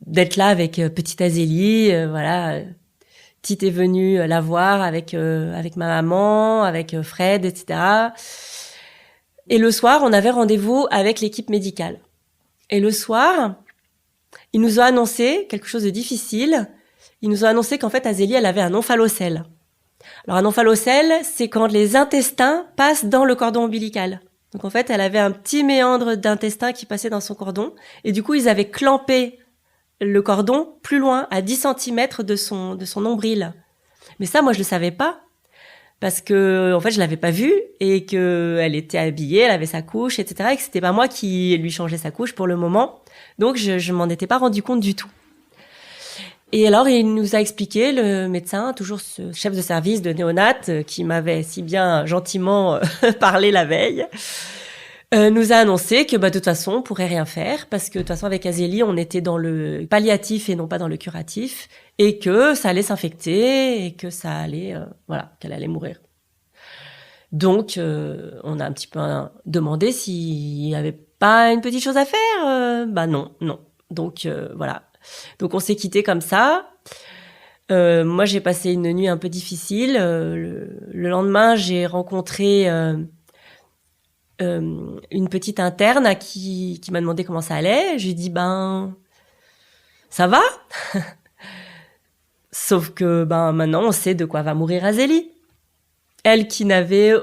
d'être là avec petite Azélie. Voilà, Tite est venue la voir avec ma maman, avec Fred, etc. Et le soir, on avait rendez-vous avec l'équipe médicale. Et le soir, il nous a annoncé quelque chose de difficile. Il nous a annoncé qu'en fait, Azélie, elle avait un omphalocèle. Alors, un omphalocèle, c'est quand les intestins passent dans le cordon ombilical. Donc, en fait, elle avait un petit méandre d'intestin qui passait dans son cordon. Et du coup, ils avaient clampé le cordon plus loin, à 10 centimètres de son nombril. Mais ça, moi, je le savais pas. Parce que, en fait, je l'avais pas vue et que elle était habillée, elle avait sa couche, etc. Et que c'était pas moi qui lui changeais sa couche pour le moment. Donc, je m'en étais pas rendu compte du tout. Et alors, il nous a expliqué, le médecin, toujours ce chef de service de néonat, qui m'avait si bien gentiment parlé la veille, nous a annoncé que, de toute façon, on pourrait rien faire parce que, de toute façon, avec Azélie, on était dans le palliatif et non pas dans le curatif et que ça allait s'infecter et que ça allait, qu'elle allait mourir. Donc, on a un petit peu demandé s'il y avait pas une petite chose à faire. Non. Donc, voilà. Donc, on s'est quitté comme ça. Moi, j'ai passé une nuit un peu difficile. Le lendemain, j'ai rencontré une petite interne qui m'a demandé comment ça allait. J'ai dit, ça va. Sauf que, maintenant, on sait de quoi va mourir Azélie. Elle qui n'avait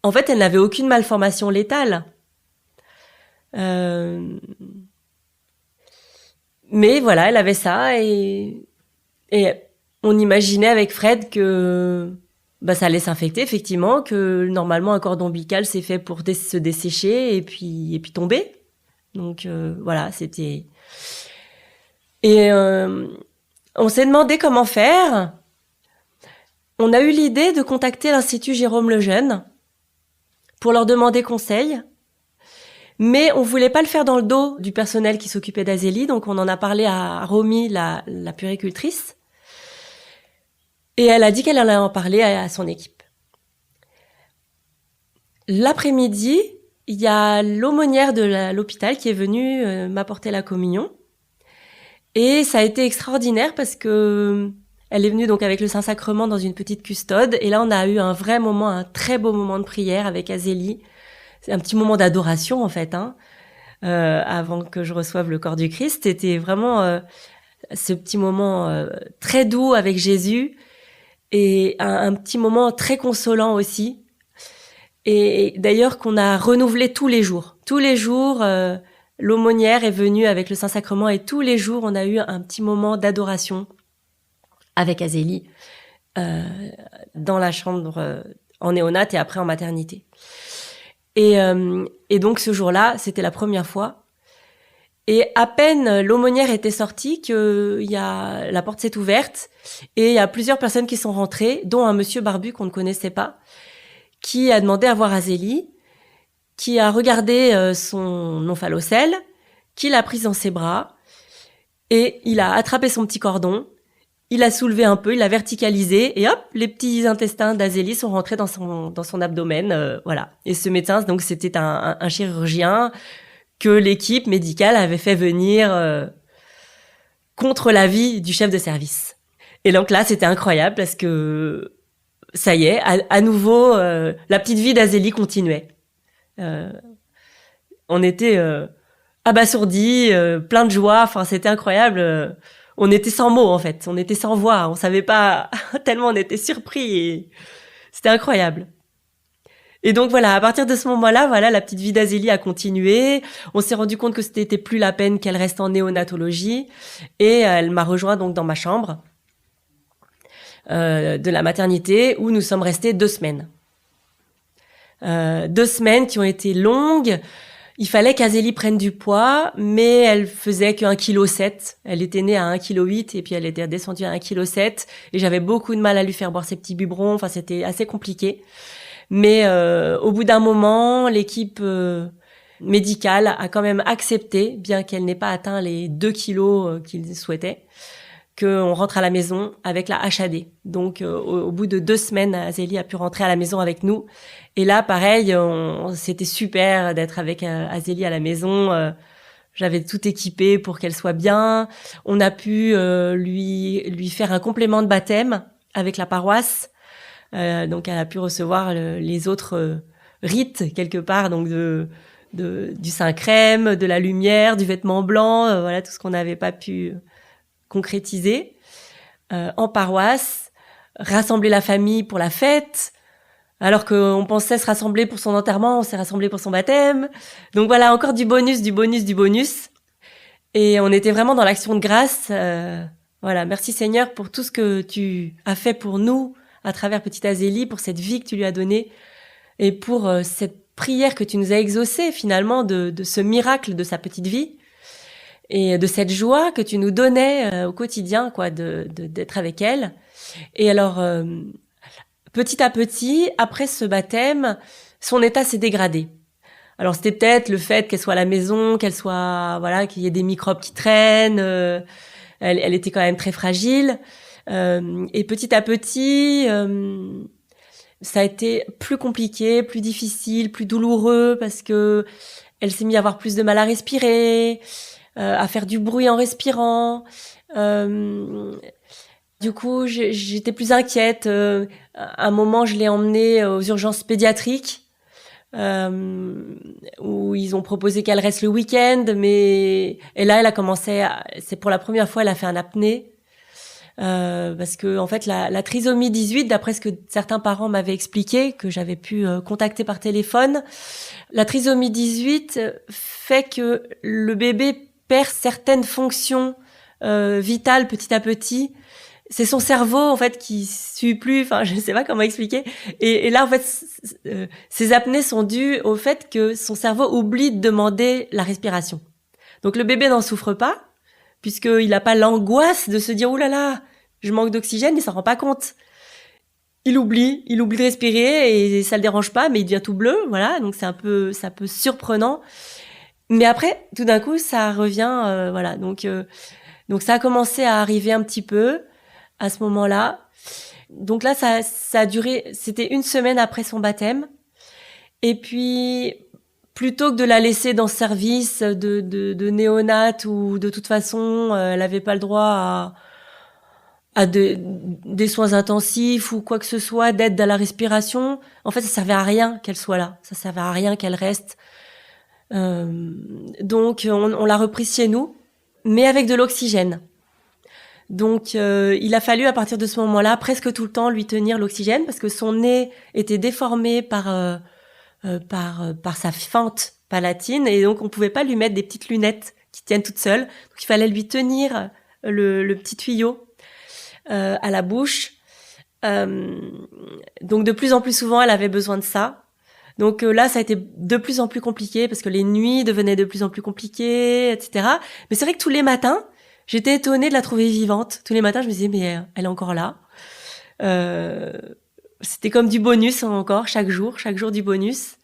en fait, elle n'avait aucune malformation létale. Mais voilà, elle avait ça et on imaginait avec Fred que ça allait s'infecter, effectivement, que normalement un cordon ombilical c'est fait pour se dessécher et puis tomber. Donc voilà, c'était... Et on s'est demandé comment faire. On a eu l'idée de contacter l'Institut Jérôme Lejeune pour leur demander conseil. Mais on voulait pas le faire dans le dos du personnel qui s'occupait d'Azélie, donc on en a parlé à Romy, la puéricultrice. Et elle a dit qu'elle allait en parler à son équipe. L'après-midi, il y a l'aumônière de l'hôpital qui est venue m'apporter la communion. Et ça a été extraordinaire parce que elle est venue donc avec le Saint-Sacrement dans une petite custode. Et là, on a eu un très beau moment de prière avec Azélie. C'est un petit moment d'adoration, en fait, avant que je reçoive le corps du Christ. C'était vraiment ce petit moment très doux avec Jésus et un petit moment très consolant aussi. Et d'ailleurs, qu'on a renouvelé tous les jours. Tous les jours, l'aumônière est venue avec le Saint-Sacrement et tous les jours, on a eu un petit moment d'adoration avec Azélie dans la chambre en néonat et après en maternité. Et donc ce jour-là, c'était la première fois. Et à peine l'aumônière était sortie la porte s'est ouverte et il y a plusieurs personnes qui sont rentrées, dont un monsieur barbu qu'on ne connaissait pas, qui a demandé à voir Azélie, qui a regardé son omphalocèle, qui l'a prise dans ses bras et il a attrapé son petit cordon. Il a soulevé un peu, il l'a verticalisé et hop, les petits intestins d'Azélie sont rentrés dans son abdomen, voilà. Et ce médecin, donc c'était un chirurgien que l'équipe médicale avait fait venir contre l'avis du chef de service. Et donc là, c'était incroyable parce que ça y est, à nouveau, la petite vie d'Azélie continuait. On était abasourdis, plein de joie. Enfin, c'était incroyable. On était sans mots, en fait. On était sans voix. On savait pas tellement on était surpris. Et c'était incroyable. Et donc voilà, à partir de ce moment-là, voilà, la petite vie d'Azélie a continué. On s'est rendu compte que c'était plus la peine qu'elle reste en néonatologie. Et elle m'a rejoint donc dans ma chambre de la maternité où nous sommes restés 2 semaines. 2 semaines qui ont été longues. il fallait qu'Azélie prenne du poids, mais elle faisait que 1,7 kg. Elle était née à 1,8 kg et puis elle était descendue à 1,7 kg. Et j'avais beaucoup de mal à lui faire boire ses petits biberons. Enfin, c'était assez compliqué. Mais au bout d'un moment, l'équipe médicale a quand même accepté, bien qu'elle n'ait pas atteint les 2 kilos qu'ils souhaitaient, qu'on rentre à la maison avec la HAD. Donc, au bout de 2 semaines, Azélie a pu rentrer à la maison avec nous. Et là, pareil, c'était super d'être avec Azélie à la maison. J'avais tout équipé pour qu'elle soit bien. On a pu lui faire un complément de baptême avec la paroisse. Donc, elle a pu recevoir les autres rites quelque part, donc du Saint-Crème, de la lumière, du vêtement blanc, voilà tout ce qu'on n'avait pas pu concrétiser en paroisse, rassembler la famille pour la fête. Alors qu'on pensait se rassembler pour son enterrement, on s'est rassemblé pour son baptême. Donc voilà, encore du bonus, du bonus, du bonus. Et on était vraiment dans l'action de grâce. Voilà, merci Seigneur pour tout ce que tu as fait pour nous à travers petite Azélie, pour cette vie que tu lui as donnée et pour cette prière que tu nous as exaucée finalement de ce miracle de sa petite vie et de cette joie que tu nous donnais au quotidien, quoi, d'être avec elle. Et alors, petit à petit, après ce baptême, son état s'est dégradé. Alors c'était peut-être le fait qu'elle soit à la maison, qu'elle soit, voilà, qu'il y ait des microbes qui traînent. Elle était quand même très fragile. Et petit à petit, ça a été plus compliqué, plus difficile, plus douloureux parce que elle s'est mise à avoir plus de mal à respirer, à faire du bruit en respirant. Du coup, j'étais plus inquiète. À un moment, je l'ai emmenée aux urgences pédiatriques, où ils ont proposé qu'elle reste le week-end, et là, elle a commencé. C'est pour la première fois, elle a fait un apnée, parce que en fait, la trisomie 18, d'après ce que certains parents m'avaient expliqué, que j'avais pu contacter par téléphone, la trisomie 18 fait que le bébé perd certaines fonctions vitales petit à petit. C'est son cerveau en fait qui suit plus, enfin je sais pas comment expliquer. Et là en fait ces apnées sont dues au fait que son cerveau oublie de demander la respiration. Donc le bébé n'en souffre pas puisqu'il n'a pas l'angoisse de se dire « Ouh là là, je manque d'oxygène », il s'en rend pas compte. Il oublie de respirer et ça le dérange pas, mais il devient tout bleu, voilà. Donc c'est un peu surprenant. Mais après tout d'un coup ça revient, voilà. Donc ça a commencé à arriver un petit peu à ce moment-là. Donc là, ça a duré, c'était 1 semaine après son baptême. Et puis, plutôt que de la laisser dans ce service de néonat où de toute façon, elle avait pas le droit à des soins intensifs ou quoi que ce soit, d'aide à la respiration, en fait, ça servait à rien qu'elle soit là. Ça servait à rien qu'elle reste. Donc, on l'a reprise chez nous, mais avec de l'oxygène. Donc, il a fallu à partir de ce moment-là presque tout le temps lui tenir l'oxygène parce que son nez était déformé par sa fente palatine et donc on pouvait pas lui mettre des petites lunettes qui tiennent toutes seules. Donc, il fallait lui tenir le petit tuyau à la bouche. Donc, de plus en plus souvent, elle avait besoin de ça. Donc là, ça a été de plus en plus compliqué parce que les nuits devenaient de plus en plus compliquées, etc. Mais c'est vrai que tous les matins, j'étais étonnée de la trouver vivante. Tous les matins, je me disais, mais elle est encore là. C'était comme du bonus encore, chaque jour du bonus.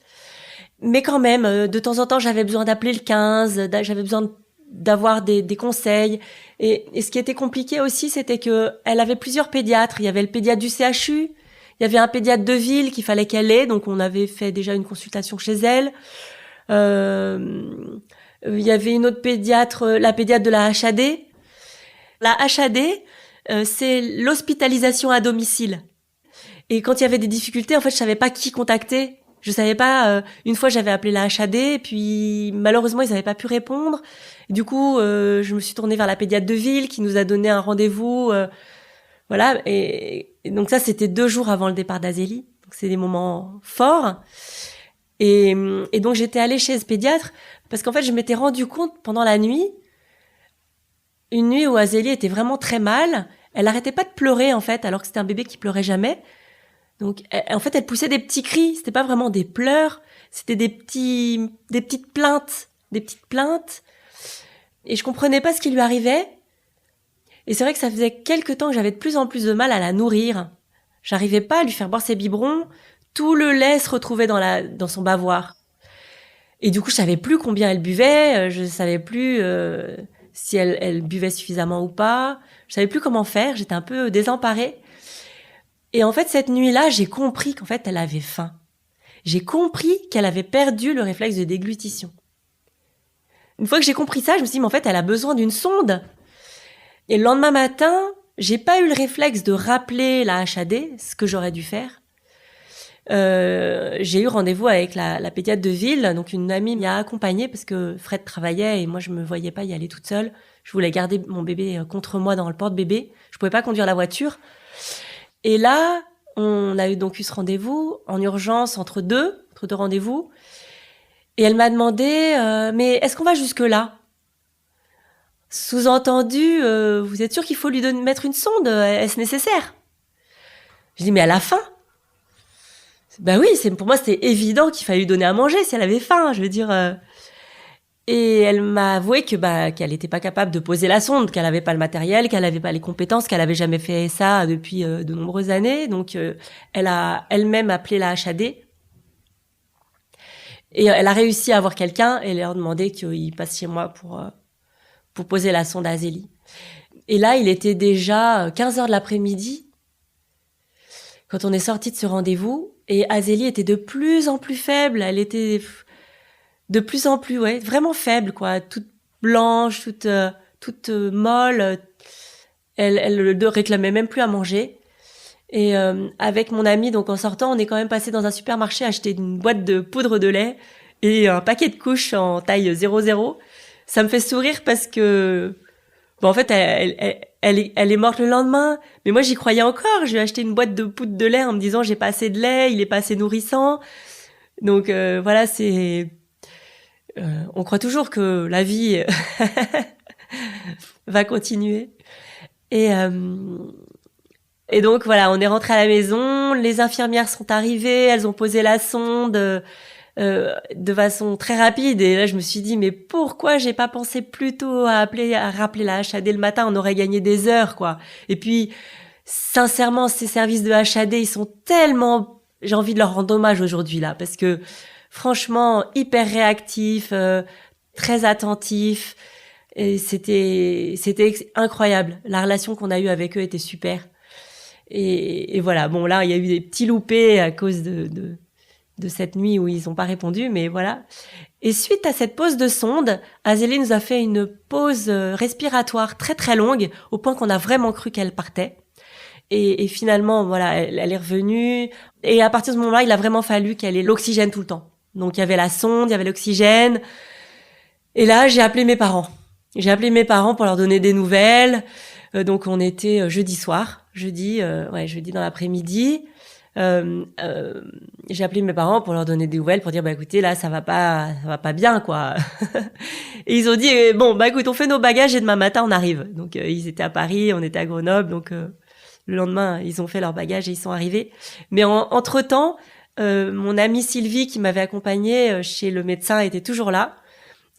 Mais quand même, de temps en temps, j'avais besoin d'appeler le 15, j'avais besoin d'avoir des conseils. Et ce qui était compliqué aussi, c'était que elle avait plusieurs pédiatres. Il y avait le pédiatre du CHU, il y avait un pédiatre de ville qu'il fallait qu'elle ait, donc on avait fait déjà une consultation chez elle. Il y avait une autre pédiatre, la pédiatre de la HAD. La HAD, c'est l'hospitalisation à domicile. Et quand il y avait des difficultés, en fait, je savais pas qui contacter. Je savais pas. Une fois, j'avais appelé la HAD, et puis malheureusement, ils n'avaient pas pu répondre. Et du coup, je me suis tournée vers la pédiatre de ville, qui nous a donné un rendez-vous. Voilà. Et donc ça, c'était 2 jours avant le départ d'Azélie. Donc c'est des moments forts. Et donc j'étais allée chez ce pédiatre parce qu'en fait, je m'étais rendu compte pendant la nuit. Une nuit où Azélie était vraiment très mal, elle arrêtait pas de pleurer en fait, alors que c'était un bébé qui pleurait jamais. Donc en fait, elle poussait des petits cris, c'était pas vraiment des pleurs, C'était des petites plaintes. Et je comprenais pas ce qui lui arrivait. Et c'est vrai que ça faisait quelque temps que j'avais de plus en plus de mal à la nourrir. J'arrivais pas à lui faire boire ses biberons. Tout le lait se retrouvait dans son bavoir. Et du coup, je savais plus combien elle buvait. Je savais plus si elle buvait suffisamment ou pas. Je savais plus comment faire. J'étais un peu désemparée. Et en fait, cette nuit-là, j'ai compris qu'en fait, elle avait faim. J'ai compris qu'elle avait perdu le réflexe de déglutition. Une fois que j'ai compris ça, je me suis dit, mais en fait, elle a besoin d'une sonde. Et le lendemain matin, j'ai pas eu le réflexe de rappeler la HAD, ce que j'aurais dû faire. J'ai eu rendez-vous avec la pédiatre de ville, donc une amie m'y a accompagnée parce que Fred travaillait et moi je me voyais pas y aller toute seule. Je voulais garder mon bébé contre moi dans le porte-bébé. Je pouvais pas conduire la voiture. Et là, on a donc eu ce rendez-vous en urgence entre deux rendez-vous. Et elle m'a demandé, mais est-ce qu'on va jusque-là ? Sous-entendu, vous êtes sûr qu'il faut lui mettre une sonde ? Est-ce nécessaire ? Je dis, mais elle a faim. Ben oui, pour moi, c'était évident qu'il fallait lui donner à manger si elle avait faim, je veux dire. Et elle m'a avoué qu'elle n'était pas capable de poser la sonde, qu'elle n'avait pas le matériel, qu'elle n'avait pas les compétences, qu'elle avait jamais fait ça depuis de nombreuses années. Donc, elle a elle-même appelé la HAD. Et elle a réussi à avoir quelqu'un et leur demander qu'il passe chez moi pour poser la sonde à Azélie. Et là, il était déjà 15h de l'après-midi quand on est sorti de ce rendez-vous. Et Azélie était de plus en plus faible. Elle était de plus en plus, vraiment faible, quoi. Toute blanche, toute molle. Elle ne réclamait même plus à manger. Et avec mon amie, donc en sortant, on est quand même passé dans un supermarché acheter une boîte de poudre de lait et un paquet de couches en taille 00. Ça me fait sourire parce que, en fait, elle est morte le lendemain. Mais moi, j'y croyais encore. Je lui ai acheté une boîte de poudre de lait en me disant, j'ai pas assez de lait, il est pas assez nourrissant. Donc voilà, on croit toujours que la vie va continuer. Et donc voilà, on est rentré à la maison, les infirmières sont arrivées, elles ont posé la sonde de façon très rapide. Et là, je me suis dit, mais pourquoi j'ai pas pensé plus tôt à rappeler la HAD le matin ? On aurait gagné des heures, quoi. Et puis, sincèrement, ces services de HAD, ils sont tellement... J'ai envie de leur rendre hommage aujourd'hui, là, parce que franchement, hyper réactifs, très attentifs. Et c'était incroyable. La relation qu'on a eue avec eux était super. Et voilà, bon là, il y a eu des petits loupés à cause de cette nuit où ils ont pas répondu, mais voilà. Et suite à cette pause de sonde, Azélie nous a fait une pause respiratoire très très longue, au point qu'on a vraiment cru qu'elle partait. Et finalement, voilà, elle est revenue. Et à partir de ce moment-là, il a vraiment fallu qu'elle ait l'oxygène tout le temps. Donc il y avait la sonde, il y avait l'oxygène. Et là, j'ai appelé mes parents. J'ai appelé mes parents pour leur donner des nouvelles. Donc on était jeudi dans l'après-midi. J'ai appelé mes parents pour leur donner des nouvelles, pour dire écoutez, là ça va pas bien, quoi. Et ils ont dit bon écoute, on fait nos bagages et demain matin on arrive. Donc ils étaient à Paris, on était à Grenoble, donc le lendemain ils ont fait leurs bagages et ils sont arrivés. Mais entre-temps, mon amie Sylvie qui m'avait accompagnée chez le médecin était toujours là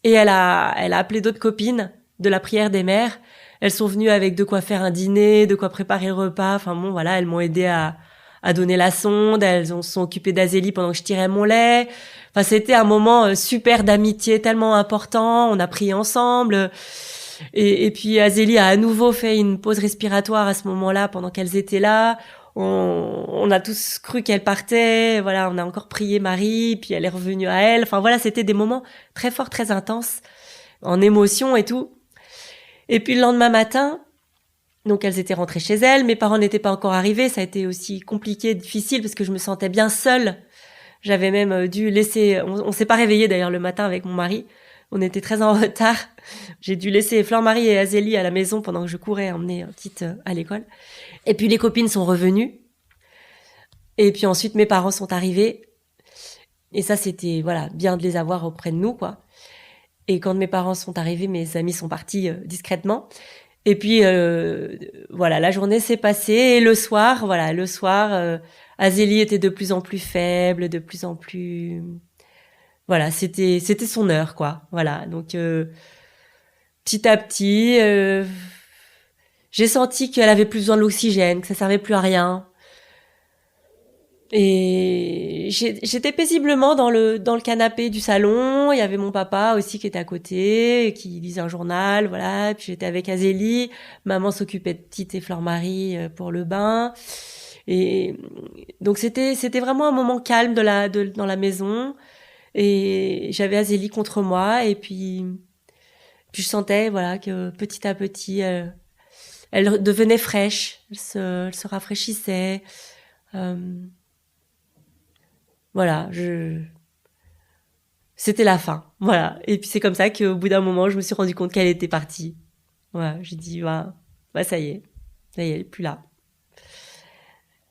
et elle a appelé d'autres copines de la prière des mères. Elles sont venues avec de quoi faire un dîner, de quoi préparer le repas. Enfin bon, voilà, elles m'ont aidé à donner la sonde. Elles se sont occupées d'Azélie pendant que je tirais mon lait. Enfin, c'était un moment super d'amitié, tellement important. On a prié ensemble. Et puis Azélie a à nouveau fait une pause respiratoire à ce moment-là pendant qu'elles étaient là. On a tous cru qu'elle partait. Voilà, on a encore prié Marie, puis elle est revenue à elle. Enfin voilà, c'était des moments très forts, très intenses, en émotion et tout. Et puis le lendemain matin, donc elles étaient rentrées chez elles, mes parents n'étaient pas encore arrivés, ça a été aussi compliqué, difficile, parce que je me sentais bien seule. J'avais même dû laisser... On s'est pas réveillés d'ailleurs le matin avec mon mari, on était très en retard. J'ai dû laisser Fleur-Marie et Azélie à la maison pendant que je courais emmener petite à l'école. Et puis les copines sont revenues. Et puis ensuite mes parents sont arrivés. Et ça c'était bien de les avoir auprès de nous, quoi. Et quand mes parents sont arrivés, mes amis sont partis discrètement. Et puis, la journée s'est passée. Et le soir, Azélie était de plus en plus faible, de plus en plus voilà, c'était son heure, quoi. Voilà, donc petit à petit, j'ai senti qu'elle avait plus besoin de l'oxygène, que ça servait plus à rien. Et j'étais paisiblement dans le canapé du salon. Il y avait mon papa aussi qui était à côté, qui lisait un journal, voilà. Puis j'étais avec Azélie. Maman s'occupait de Tite et Fleur-Marie pour le bain. Et donc c'était vraiment un moment calme dans la maison. Et j'avais Azélie contre moi. Et puis je sentais, voilà, que petit à petit, elle devenait fraîche. Elle se rafraîchissait. Euh, voilà, c'était la fin. Voilà. Et puis c'est comme ça qu'au bout d'un moment, je me suis rendu compte qu'elle était partie. Voilà, j'ai dit, ça y est, elle est plus là.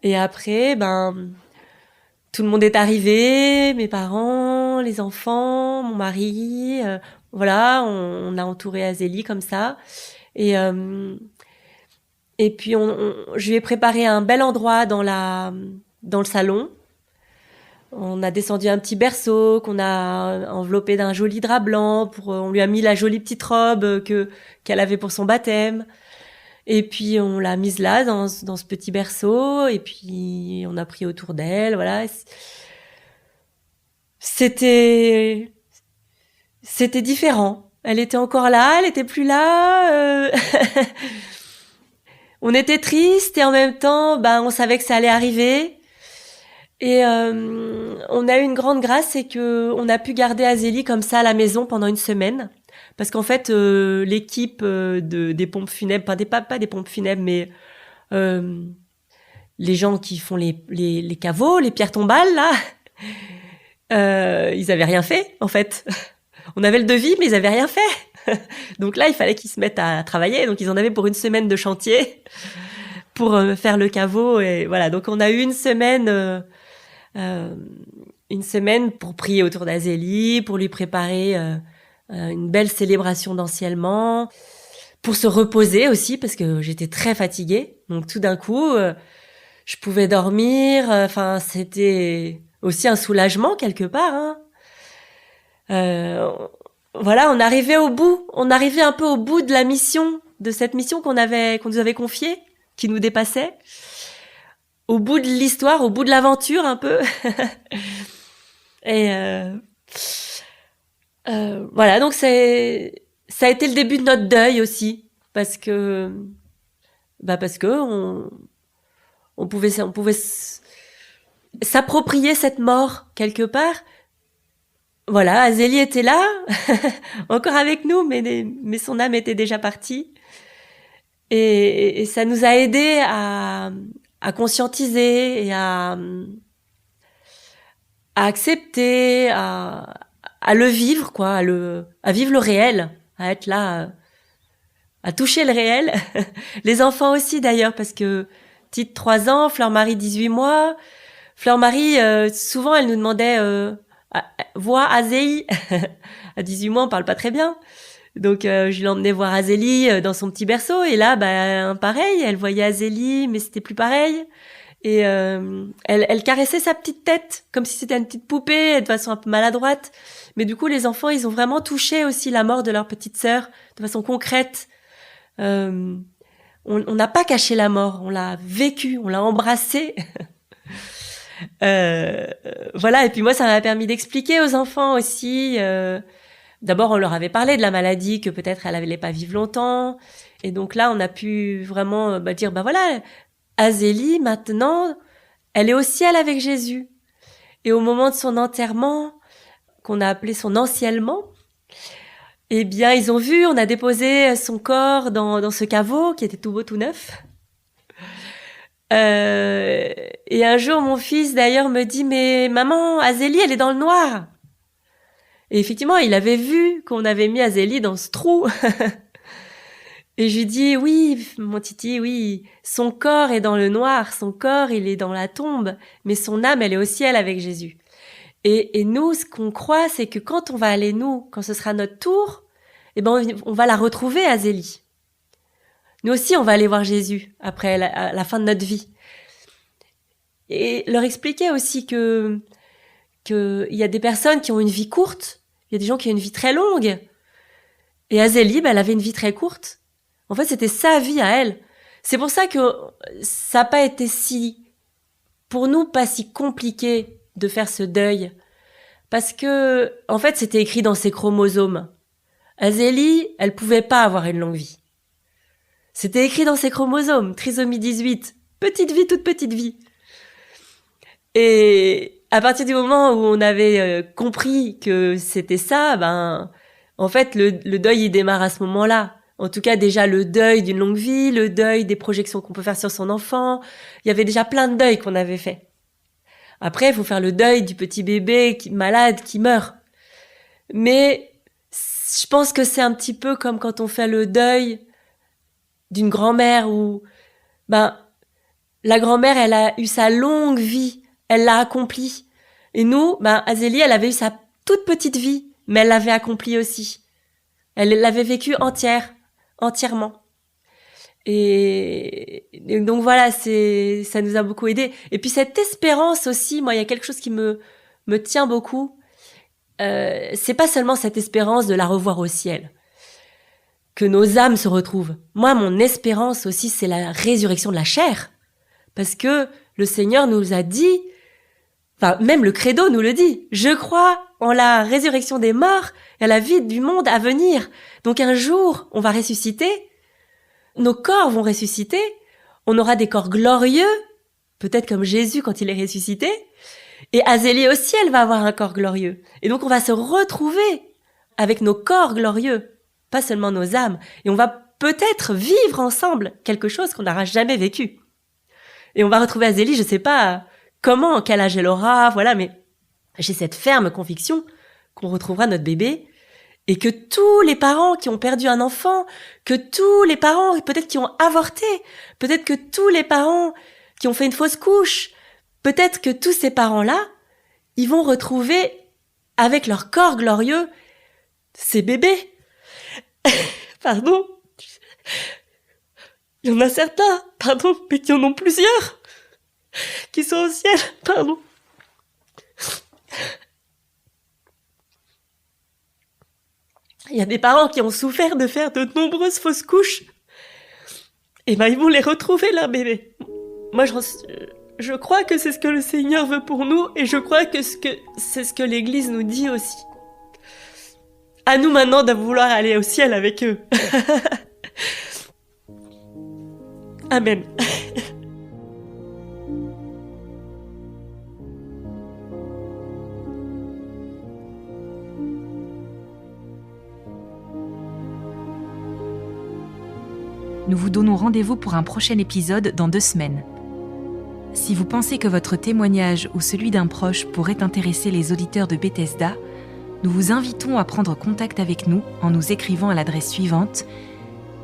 Et après, tout le monde est arrivé, mes parents, les enfants, mon mari, voilà, on a entouré Azélie comme ça. Et puis je lui ai préparé un bel endroit dans le salon. On a descendu un petit berceau qu'on a enveloppé d'un joli drap blanc. On lui a mis la jolie petite robe qu'elle avait pour son baptême. Et puis on l'a mise là dans ce petit berceau. Et puis on a pris autour d'elle. Voilà. C'était différent. Elle était encore là, elle était plus là. On était triste et en même temps, on savait que ça allait arriver. Et on a eu une grande grâce, c'est que on a pu garder Azélie comme ça à la maison pendant une semaine, parce qu'en fait l'équipe des pompes funèbres, pas des pompes funèbres, mais les gens qui font les caveaux, les pierres tombales là, ils avaient rien fait en fait. On avait le devis, mais ils avaient rien fait. Donc là, il fallait qu'ils se mettent à travailler. Donc ils en avaient pour une semaine de chantier pour faire le caveau, et voilà. Donc on a eu une semaine pour prier autour d'Azélie, pour lui préparer une belle célébration d'anciennement, pour se reposer aussi, parce que j'étais très fatiguée. Donc tout d'un coup, je pouvais dormir. Enfin, c'était aussi un soulagement quelque part. Hein. Voilà, on arrivait au bout. On arrivait un peu au bout de la mission, de cette mission qu'on nous avait confiée, qui nous dépassait. Au bout de l'histoire, au bout de l'aventure un peu. Et voilà, donc ça a été le début de notre deuil aussi, parce que on pouvait s'approprier cette mort quelque part. Voilà, Azélie était là, encore avec nous, mais son âme était déjà partie. Et ça nous a aidés à conscientiser et à accepter, à le vivre, quoi, à vivre le réel, à être là, à toucher le réel. Les enfants aussi d'ailleurs, parce que Tite 3 ans, Fleur-Marie 18 mois. Fleur-Marie, souvent elle nous demandait voir Azélie. À 18 mois, on parle pas très bien. Donc je l'emmenais voir Azélie dans son petit berceau, et là pareil, elle voyait Azélie, mais c'était plus pareil. Et elle caressait sa petite tête comme si c'était une petite poupée, de façon un peu maladroite. Mais du coup, les enfants, ils ont vraiment touché aussi la mort de leur petite sœur de façon concrète. On n'a pas caché la mort, on l'a vécue, on l'a embrassée. Voilà, et puis moi, ça m'a permis d'expliquer aux enfants aussi. D'abord, on leur avait parlé de la maladie, que peut-être elle allait pas vivre longtemps. Et donc là, on a pu vraiment dire, voilà, Azélie, maintenant, elle est au ciel avec Jésus. Et au moment de son enterrement, qu'on a appelé son anciennement, eh bien, ils ont vu, on a déposé son corps dans ce caveau qui était tout beau, tout neuf. Et un jour, mon fils, d'ailleurs, me dit, mais maman, Azélie, elle est dans le noir. Et effectivement, il avait vu qu'on avait mis Azélie dans ce trou. Et je lui dis, oui, mon titi, oui, son corps est dans le noir, son corps, il est dans la tombe, mais son âme, elle est au ciel avec Jésus. Et nous, ce qu'on croit, c'est que quand on va aller, quand ce sera notre tour, on va la retrouver, Azélie. Nous aussi, on va aller voir Jésus après à la fin de notre vie. Et leur expliquer aussi que qu'il y a des personnes qui ont une vie courte, il y a des gens qui ont une vie très longue. Et Azélie, elle avait une vie très courte. En fait, c'était sa vie à elle. C'est pour ça que ça n'a pas été pour nous, pas si compliqué de faire ce deuil. Parce que, en fait, c'était écrit dans ses chromosomes. Azélie, elle pouvait pas avoir une longue vie. C'était écrit dans ses chromosomes, trisomie 18, petite vie, toute petite vie. Et à partir du moment où on avait compris que c'était ça, en fait, le deuil, il démarre à ce moment-là. En tout cas, déjà, le deuil d'une longue vie, le deuil des projections qu'on peut faire sur son enfant. Il y avait déjà plein de deuils qu'on avait fait. Après, il faut faire le deuil du petit bébé malade qui meurt. Mais je pense que c'est un petit peu comme quand on fait le deuil d'une grand-mère où, la grand-mère, elle a eu sa longue vie. Elle l'a accomplie. Et nous, Azélie, elle avait eu sa toute petite vie, mais elle l'avait accomplie aussi. Elle l'avait vécue entièrement. Et donc voilà, ça nous a beaucoup aidé. Et puis cette espérance aussi, moi, il y a quelque chose qui me tient beaucoup. C'est pas seulement cette espérance de la revoir au ciel, que nos âmes se retrouvent. Moi, mon espérance aussi, c'est la résurrection de la chair. Parce que le Seigneur nous a dit, même le credo nous le dit, je crois en la résurrection des morts et à la vie du monde à venir. Donc un jour, on va ressusciter, nos corps vont ressusciter, on aura des corps glorieux, peut-être comme Jésus quand il est ressuscité, et Azélie aussi, elle va avoir un corps glorieux. Et donc on va se retrouver avec nos corps glorieux, pas seulement nos âmes, et on va peut-être vivre ensemble quelque chose qu'on n'aura jamais vécu. Et on va retrouver Azélie, je sais pas comment, quel âge elle aura, voilà, mais j'ai cette ferme conviction qu'on retrouvera notre bébé et que tous les parents qui ont perdu un enfant, que tous les parents peut-être qui ont avorté, peut-être que tous les parents qui ont fait une fausse couche, peut-être que tous ces parents-là, ils vont retrouver avec leur corps glorieux ces bébés. Pardon. Il y en a certains, mais qui en ont plusieurs, qui sont au ciel, Il y a des parents qui ont souffert de faire de nombreuses fausses couches. Et ils vont les retrouver, leurs bébés. Moi, je crois que c'est ce que le Seigneur veut pour nous, et je crois que c'est ce que l'Église nous dit aussi. À nous maintenant de vouloir aller au ciel avec eux. Amen. Nous vous donnons rendez-vous pour un prochain épisode dans 2 semaines. Si vous pensez que votre témoignage ou celui d'un proche pourrait intéresser les auditeurs de Bethesda, nous vous invitons à prendre contact avec nous en nous écrivant à l'adresse suivante: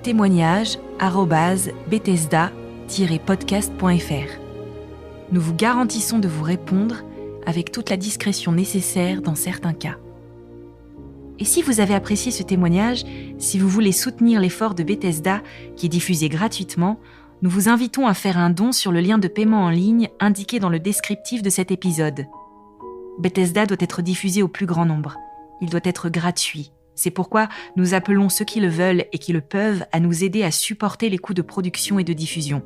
témoignage@bethesda-podcast.fr. Nous vous garantissons de vous répondre avec toute la discrétion nécessaire dans certains cas. Et si vous avez apprécié ce témoignage, si vous voulez soutenir l'effort de Bethesda qui est diffusé gratuitement, nous vous invitons à faire un don sur le lien de paiement en ligne indiqué dans le descriptif de cet épisode. Bethesda doit être diffusé au plus grand nombre. Il doit être gratuit. C'est pourquoi nous appelons ceux qui le veulent et qui le peuvent à nous aider à supporter les coûts de production et de diffusion.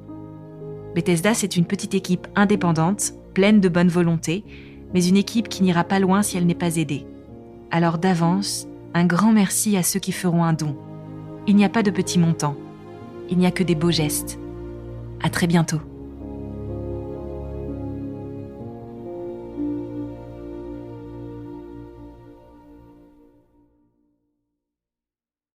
Bethesda, c'est une petite équipe indépendante, pleine de bonne volonté, mais une équipe qui n'ira pas loin si elle n'est pas aidée. Alors d'avance, un grand merci à ceux qui feront un don. Il n'y a pas de petits montants. Il n'y a que des beaux gestes. À très bientôt.